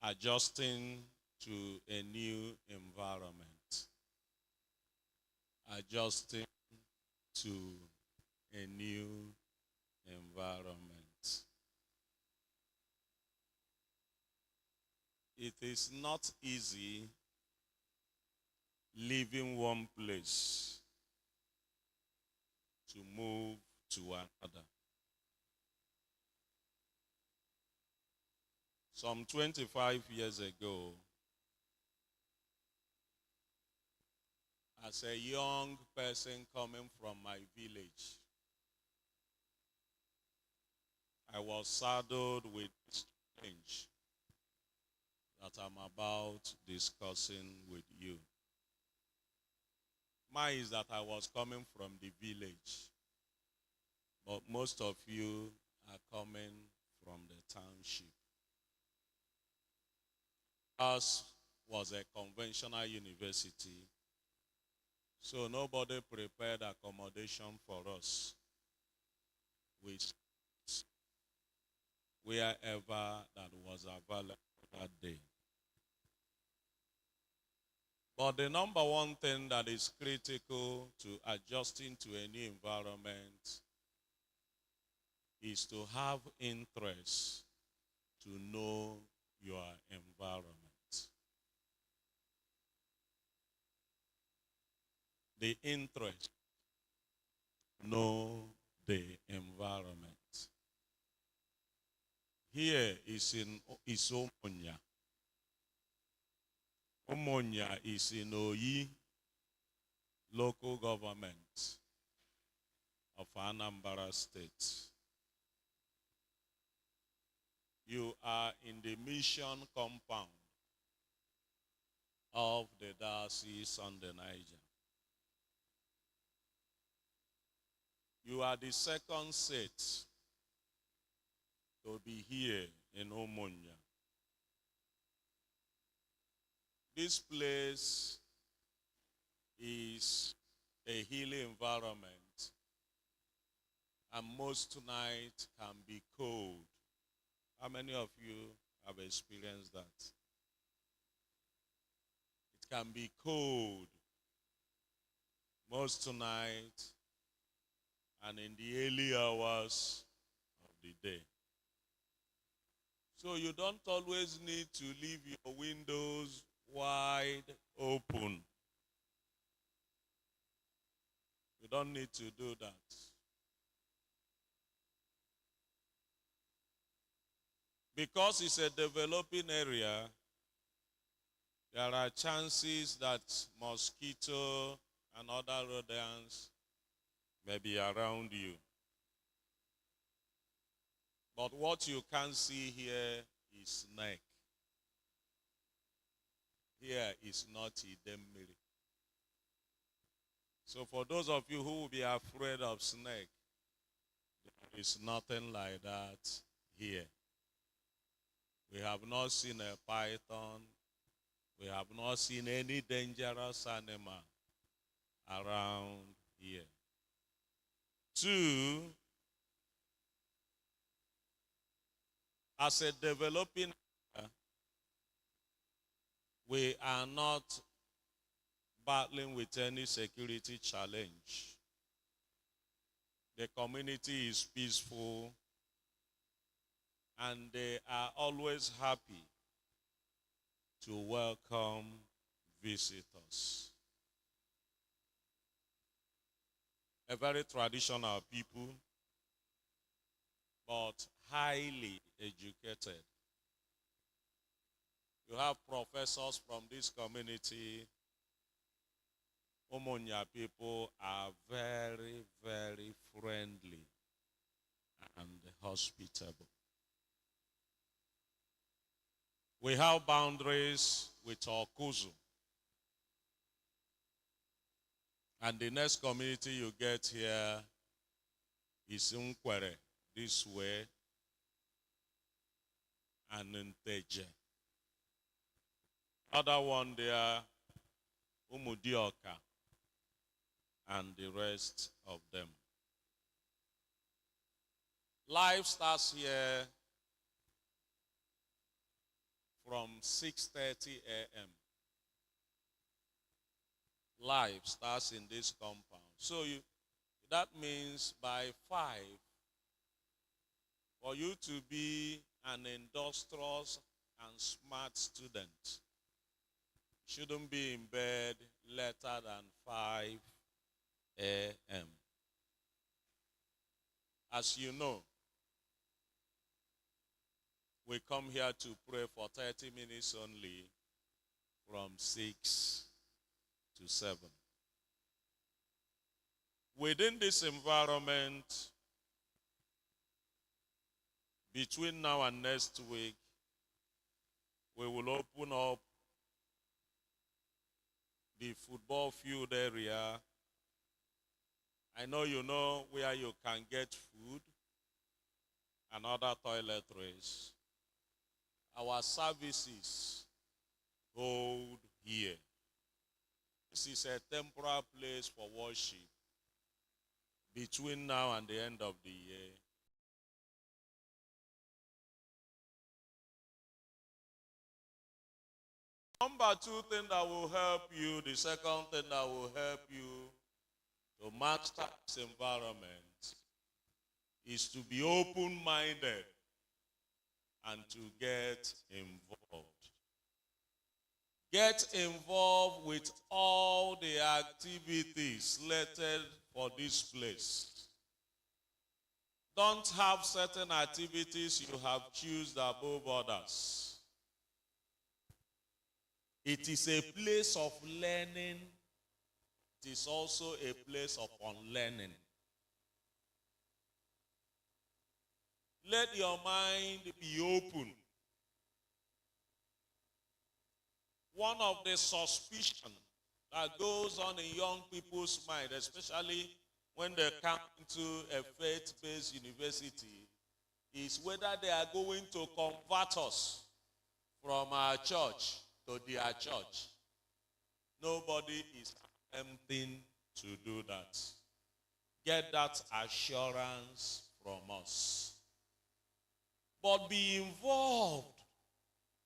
adjusting to a new environment. Adjusting to a new environment. It is not easy leaving one place to move to another. Some 25 years ago, as a young person coming from my village, I was saddled with this challenge that I'm about discussing with you. Mine is that I was coming from the village, but most of you are coming from the township. Ours was a conventional university, so nobody prepared accommodation for us, which wherever that was available that day. But the number one thing that is critical to adjusting to a new environment is to have interest to know your environment. The interest, know the environment. Here is 𝐒𝐄𝐖. 𝐒𝐄𝐖 is in 𝐒𝐄𝐖 local government of Anambra State. You are in the mission compound of the Diocese on the Niger. You are the second set to be here in 𝐒𝐄𝐖. This place is a hilly environment, and most nights can be cold. How many of you have experienced that? It can be cold most nights and in the early hours of the day. So you don't always need to leave your windows wide open. You don't need to do that. Because it's a developing area, there are chances that mosquito and other rodents may be around you. But what you can't see here is snake. Here is not 𝐒𝐑𝐈𝐄𝐖. So for those of you who will be afraid of snake, there is nothing like that here. We have not seen a python. We have not seen any dangerous animal around here. 2, as a developing area, we are not battling with any security challenge. The community is peaceful, and they are always happy to welcome visitors. A very traditional people, but highly educated. You have professors from this community. Omonia people are very, very friendly and hospitable. We have boundaries with 𝐒𝐓𝐔𝐃𝐄𝐍𝐓𝐒. And the next community you get here is 𝐒𝐓𝐔𝐃𝐄𝐍𝐓𝐒, this way, and 𝐒𝐓𝐃𝐄𝐍𝐓𝐒. Other one there, 𝐻𝐒𝐒𝐷𝐿𝐻𝐿, and the rest of them. Life starts here from 6:30 a.m. Life starts in this compound. So that means by 5, for you to be an industrious and smart student, you shouldn't be in bed later than 5 a.m. As you know, we come here to pray for 30 minutes only from 6 to 7. Within this environment, between now and next week, we will open up the football field area. I know you know where you can get food and other toiletries. Our services hold here. This is a temporary place for worship between now and the end of the year. Number 2 thing that will help you, the second thing that will help you to master this environment is to be open-minded and to get involved. Get involved with all the activities slated for this place. Don't have certain activities you have chosen above others. It is a place of learning. It is also a place of unlearning. Let your mind be open. One of the suspicion that goes on in young people's mind, especially when they come into a faith-based university, is whether they are going to convert us from our church to their church. Nobody is attempting to do that. Get that assurance from us. But be involved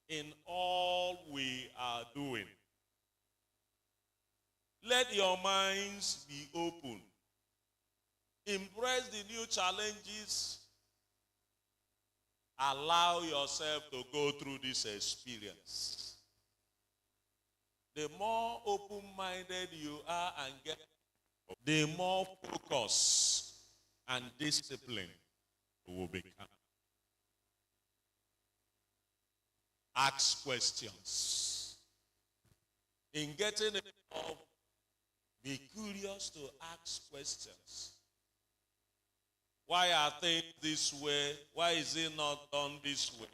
in all we are doing. Let your minds be open. Embrace the new challenges. Allow yourself to go through this experience. The more open-minded you are and get, the more focus and discipline you will become. Ask questions. In getting involved, be curious to ask questions. Why are things this way? Why is it not done this way?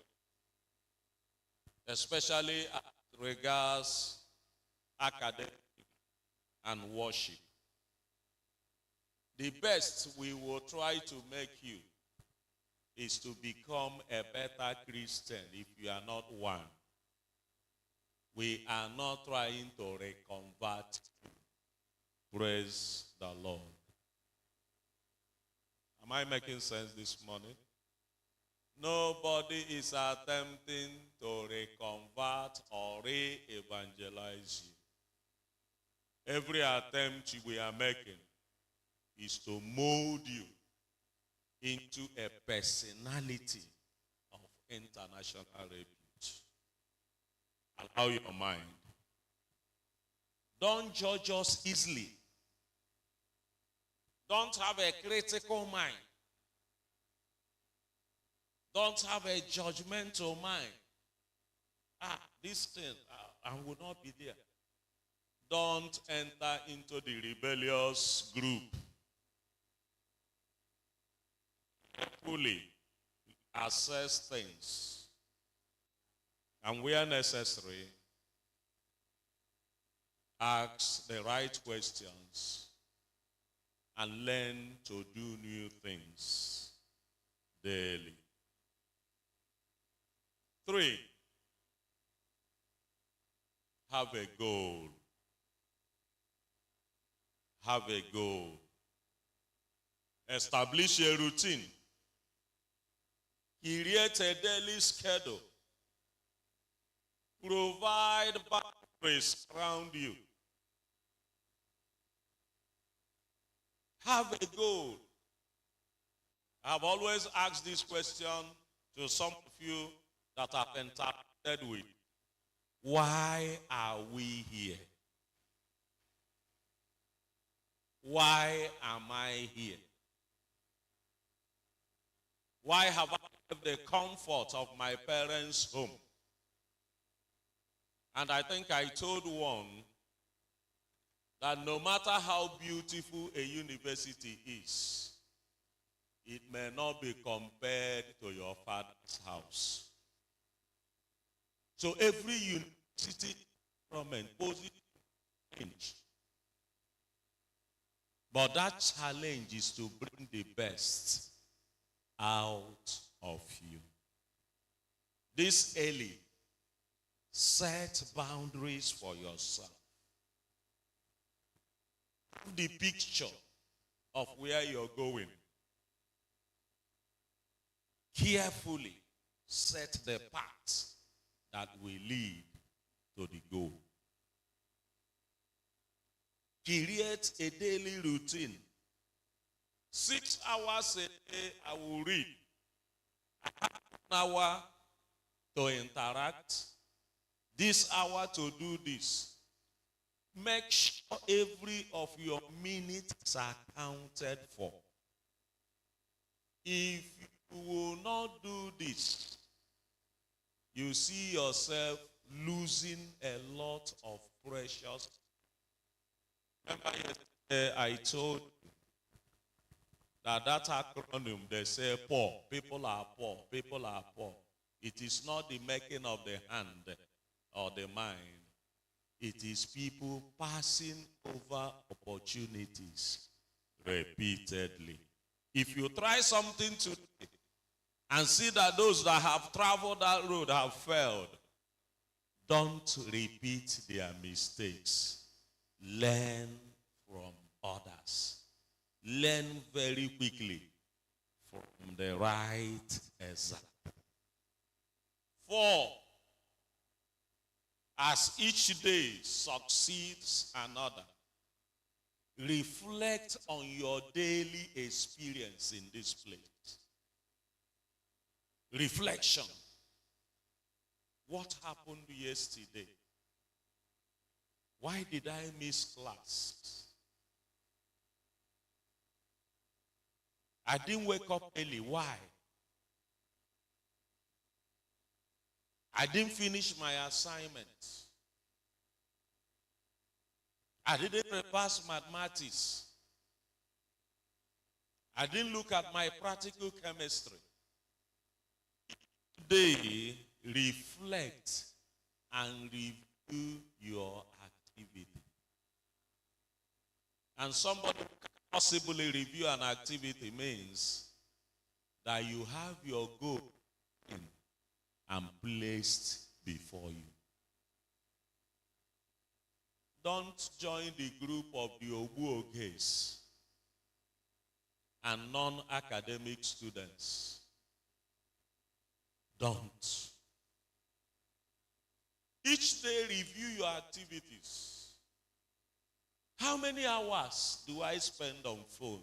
Especially as regards academic and worship. The best we will try to make you is to become a better Christian if you are not one. We are not trying to reconvert you. Praise the Lord. Am I making sense this morning? Nobody is attempting to reconvert or re-evangelize you. Every attempt we are making is to mold you into a personality of international repute. Allow your mind. Don't judge us easily. Don't have a critical mind. Don't have a judgmental mind. This thing, I will not be there. Don't enter into the rebellious group. Fully assess things. And where necessary, ask the right questions and learn to do new things daily. 3, have a goal. Have a goal. Establish a routine. Create a daily schedule. Provide boundaries around you. Have a goal. I've always asked this question to some of you that I've interacted with. Why are we here? Why am I here? Why have I left the comfort of my parents' home? And I think I told one that no matter how beautiful a university is, it may not be compared to your father's house. So every university environment poses a challenge. But that challenge is to bring the best out of you. This early, set boundaries for yourself. Have the picture of where you're going. Carefully set the path that will lead to the goal. Create a daily routine. 6 hours a day I will read. An hour to interact. This hour to do this. Make sure every of your minutes are counted for. If you will not do this, you see yourself losing a lot of precious. Remember yesterday I told you that acronym, they say poor. People are poor. People are poor. It is not the making of the hand or the mind. It is people passing over opportunities repeatedly. If you try something today and see that those that have traveled that road have failed, don't repeat their mistakes. Learn from others. Learn very quickly from the right example. 4, as each day succeeds another, reflect on your daily experience in this place. Reflection. What happened yesterday? Why did I miss class? I didn't wake up early. Why? I didn't finish my assignment. I didn't pass mathematics. I didn't look at my practical chemistry. Today, reflect and review your activity. And somebody can possibly review an activity means that you have your goal in and placed before you. Don't join the group of the 𝐒𝐓𝐔𝐃𝐄𝐍𝐓𝐒 and non-academic students. Don't. Each day review your activities. How many hours do I spend on phone?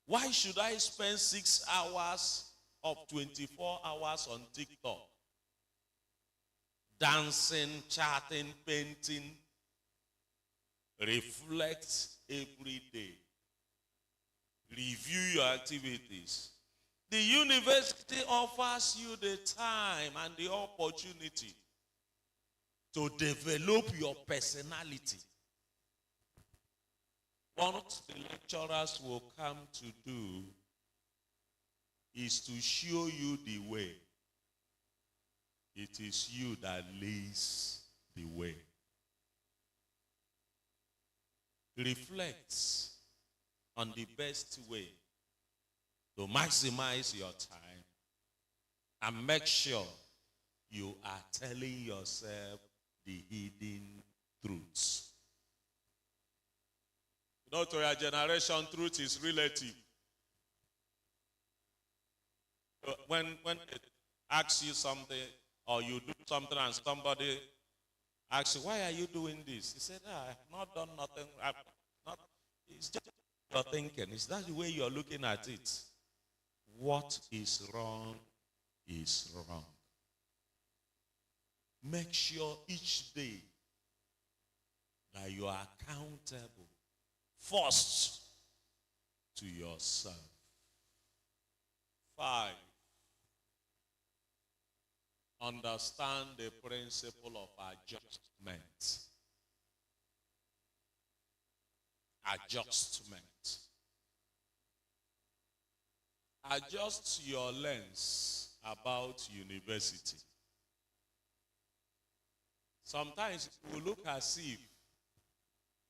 Why should I spend 6 hours of 24 hours on TikTok? Dancing, chatting, painting. Reflect every day. Review your activities. The university offers you the time and the opportunity to develop your personality. What the lecturers will come to do is to show you the way. It is you that lays the way. Reflect on the best way to maximize your time and make sure you are telling yourself the hidden truths. You know, to your generation, truth is relative. When it asks you something or you do something and somebody asks you, why are you doing this? You said, I have not done nothing. It's just your thinking. Is that the way you're looking at it? What is wrong is wrong. Make sure each day that you are accountable first to yourself. 5, understand the principle of adjustment. Adjustment. Adjust your lens about university. Sometimes it will look as if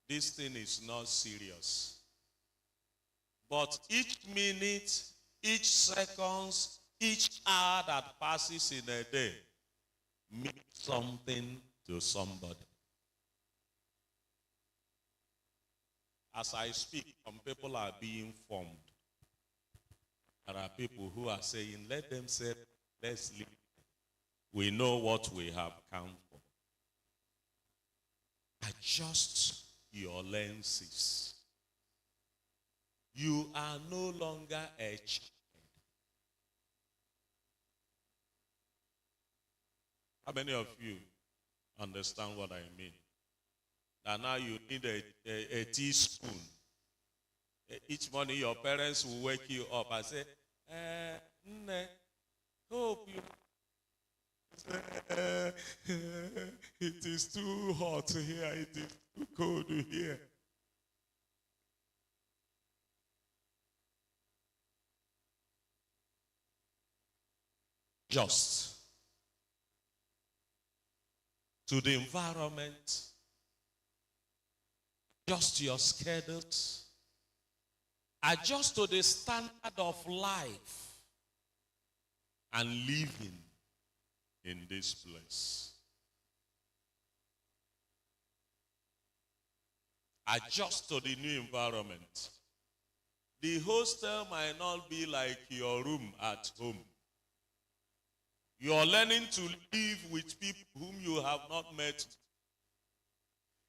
this thing is not serious. But each minute, each seconds, each hour that passes in a day means something to somebody. As I speak, some people are being formed. There are people who are saying, let them say, let's leave. We know what we have come for. Adjust your lenses. You are no longer a child. How many of you understand what I mean? That now you need a teaspoon. Each morning your parents will wake you up and say, hope you. It is too hot here. It is too cold here. Just to the environment, adjust your schedules, adjust to the standard of life and living in this place. Adjust to the new environment. The hostel might not be like your room at home. You are learning to live with people whom you have not met.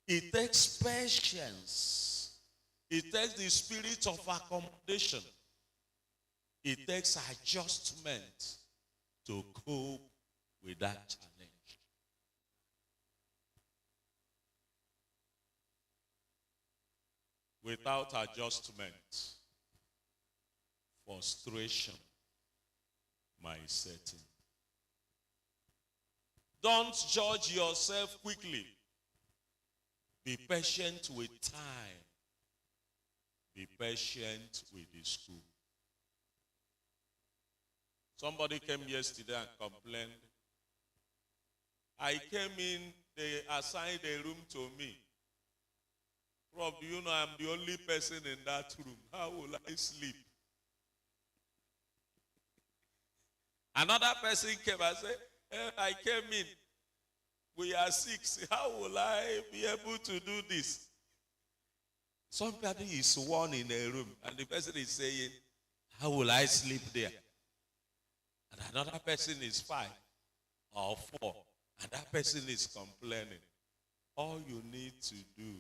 It takes patience. It takes the spirit of accommodation. It takes adjustment to cope with that challenge. Without adjustment, frustration might set in. Don't judge yourself quickly. Be patient with time. Be patient with the school. Somebody came yesterday and complained. I came in, they assigned a room to me. Prof, do you know I'm the only person in that room? How will I sleep? Another person came and said, I came in. We are 6. How will I be able to do this? Somebody is one in a room, and the person is saying, how will I sleep there? And another person is 5 or 4, and that person is complaining. all you need to do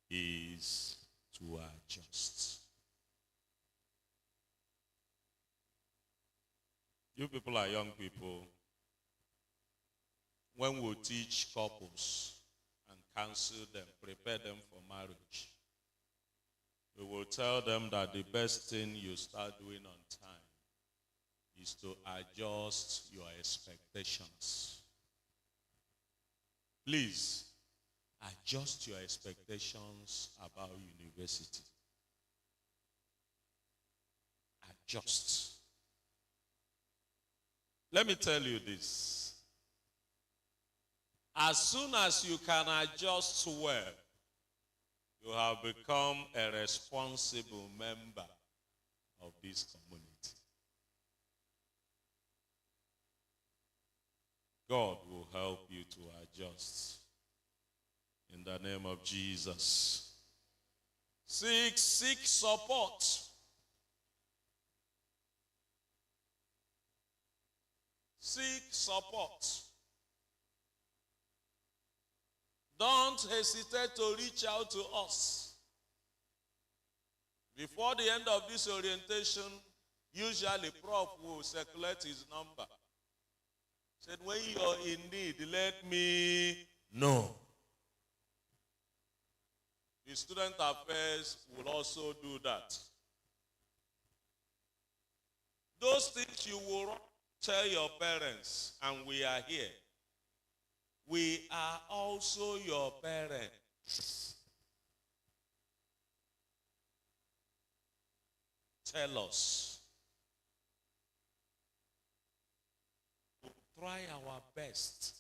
is to adjust. You people are young people. When we teach couples and counsel them, prepare them for marriage, we will tell them that the best thing you start doing on time is to adjust your expectations. Please, adjust your expectations about university. Adjust. Let me tell you this. As soon as you can adjust well, you have become a responsible member of this community. God will help you to adjust. In the name of Jesus. Seek support. Seek support. Don't hesitate to reach out to us. Before the end of this orientation, usually Prof will circulate his number. Said, when you're in need, let me know. The student affairs will also do that. Those things you will tell your parents, and we are here. We are also your parents. Tell us. Try our best.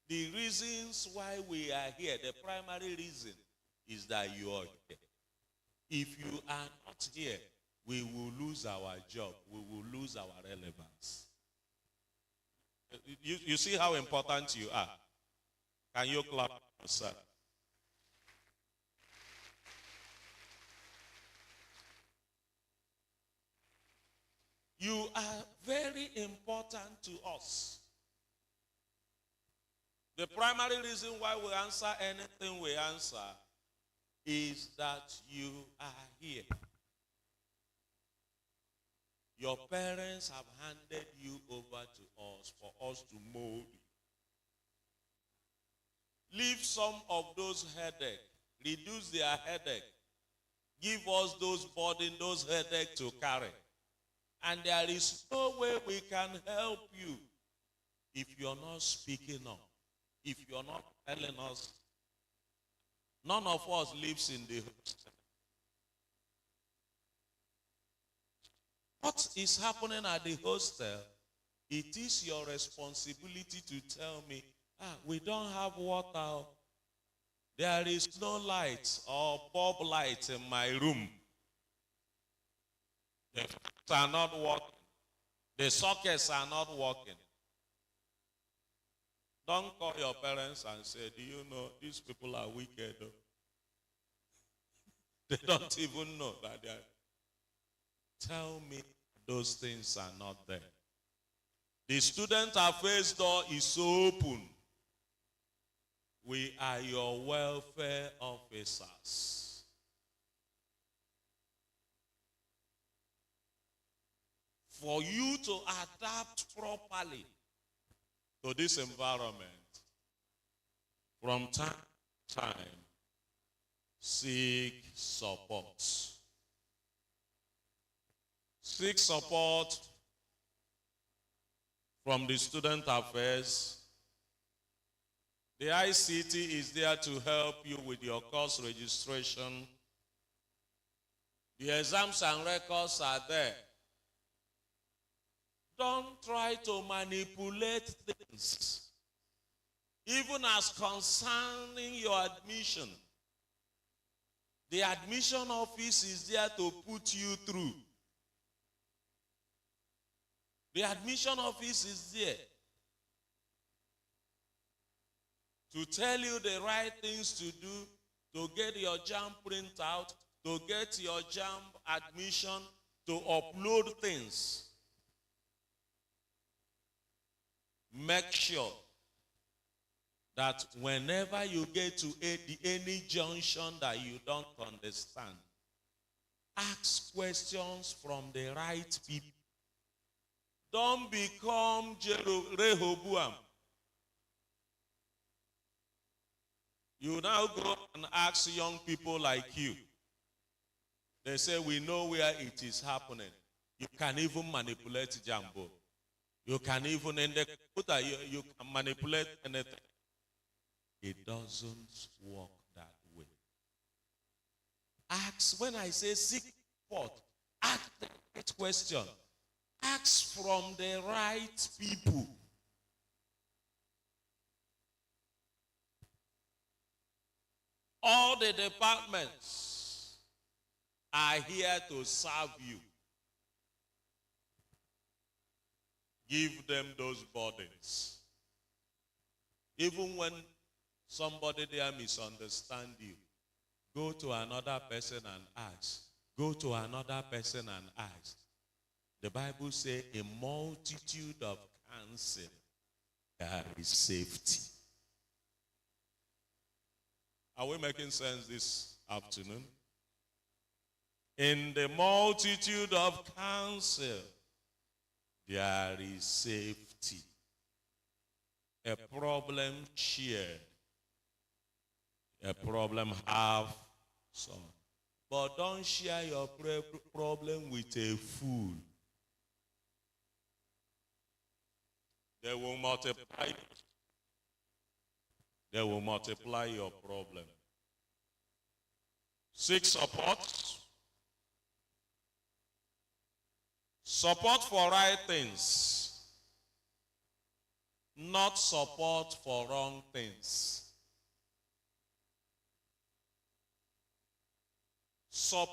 The reasons why we are here, the primary reason is that you are here. If you are not here, we will lose our job. We will lose our relevance. You see how important you are. Can you clap, sir? You are very important to us. The primary reason why we answer anything we answer is that you are here. Your parents have handed you over to us for us to mold you. Leave some of those headaches. Reduce their headache. Give us those burden, those headaches to carry. And there is no way we can help you if you're not speaking up. If you're not telling us. None of us lives in the hostel. What is happening at the hostel? It is your responsibility to tell me, we don't have water. There is no light or bulb light in my room. The fans are not working. The sockets are not working. Don't call your parents and say, do you know these people are wicked? They don't even know that they are. Tell me those things are not there. The student affairs door is open. We are your welfare officers. For you to adapt properly to this environment, from time to time, seek support. Seek support from the student affairs. The ICT is there to help you with your course registration. The exams and records are there. Don't try to manipulate things. Even as concerning your admission, the admission office is there to put you through. The admission office is there to tell you the right things to do, to get your JAMB print out, to get your JAMB admission, to upload things. Make sure that whenever you get to any junction that you don't understand, ask questions from the right people. Don't become Rehoboam. You now go and ask young people like you. They say, we know where it is happening. You can even manipulate Jambo. You can even, in the computer, you can manipulate anything. It doesn't work that way. Ask, when I say seek forth, ask the right question. Ask from the right people. All the departments are here to serve you. Give them those burdens. Even when somebody there misunderstands you, go to another person and ask. Go to another person and ask. The Bible says, a multitude of counsel, there is safety. Are we making sense this afternoon? In the multitude of counsel, there is safety. A problem shared. A problem half solved. But don't share your problem with a fool. They will multiply. They will multiply your problem. Seek support. Support for right things. Not support for wrong things. Support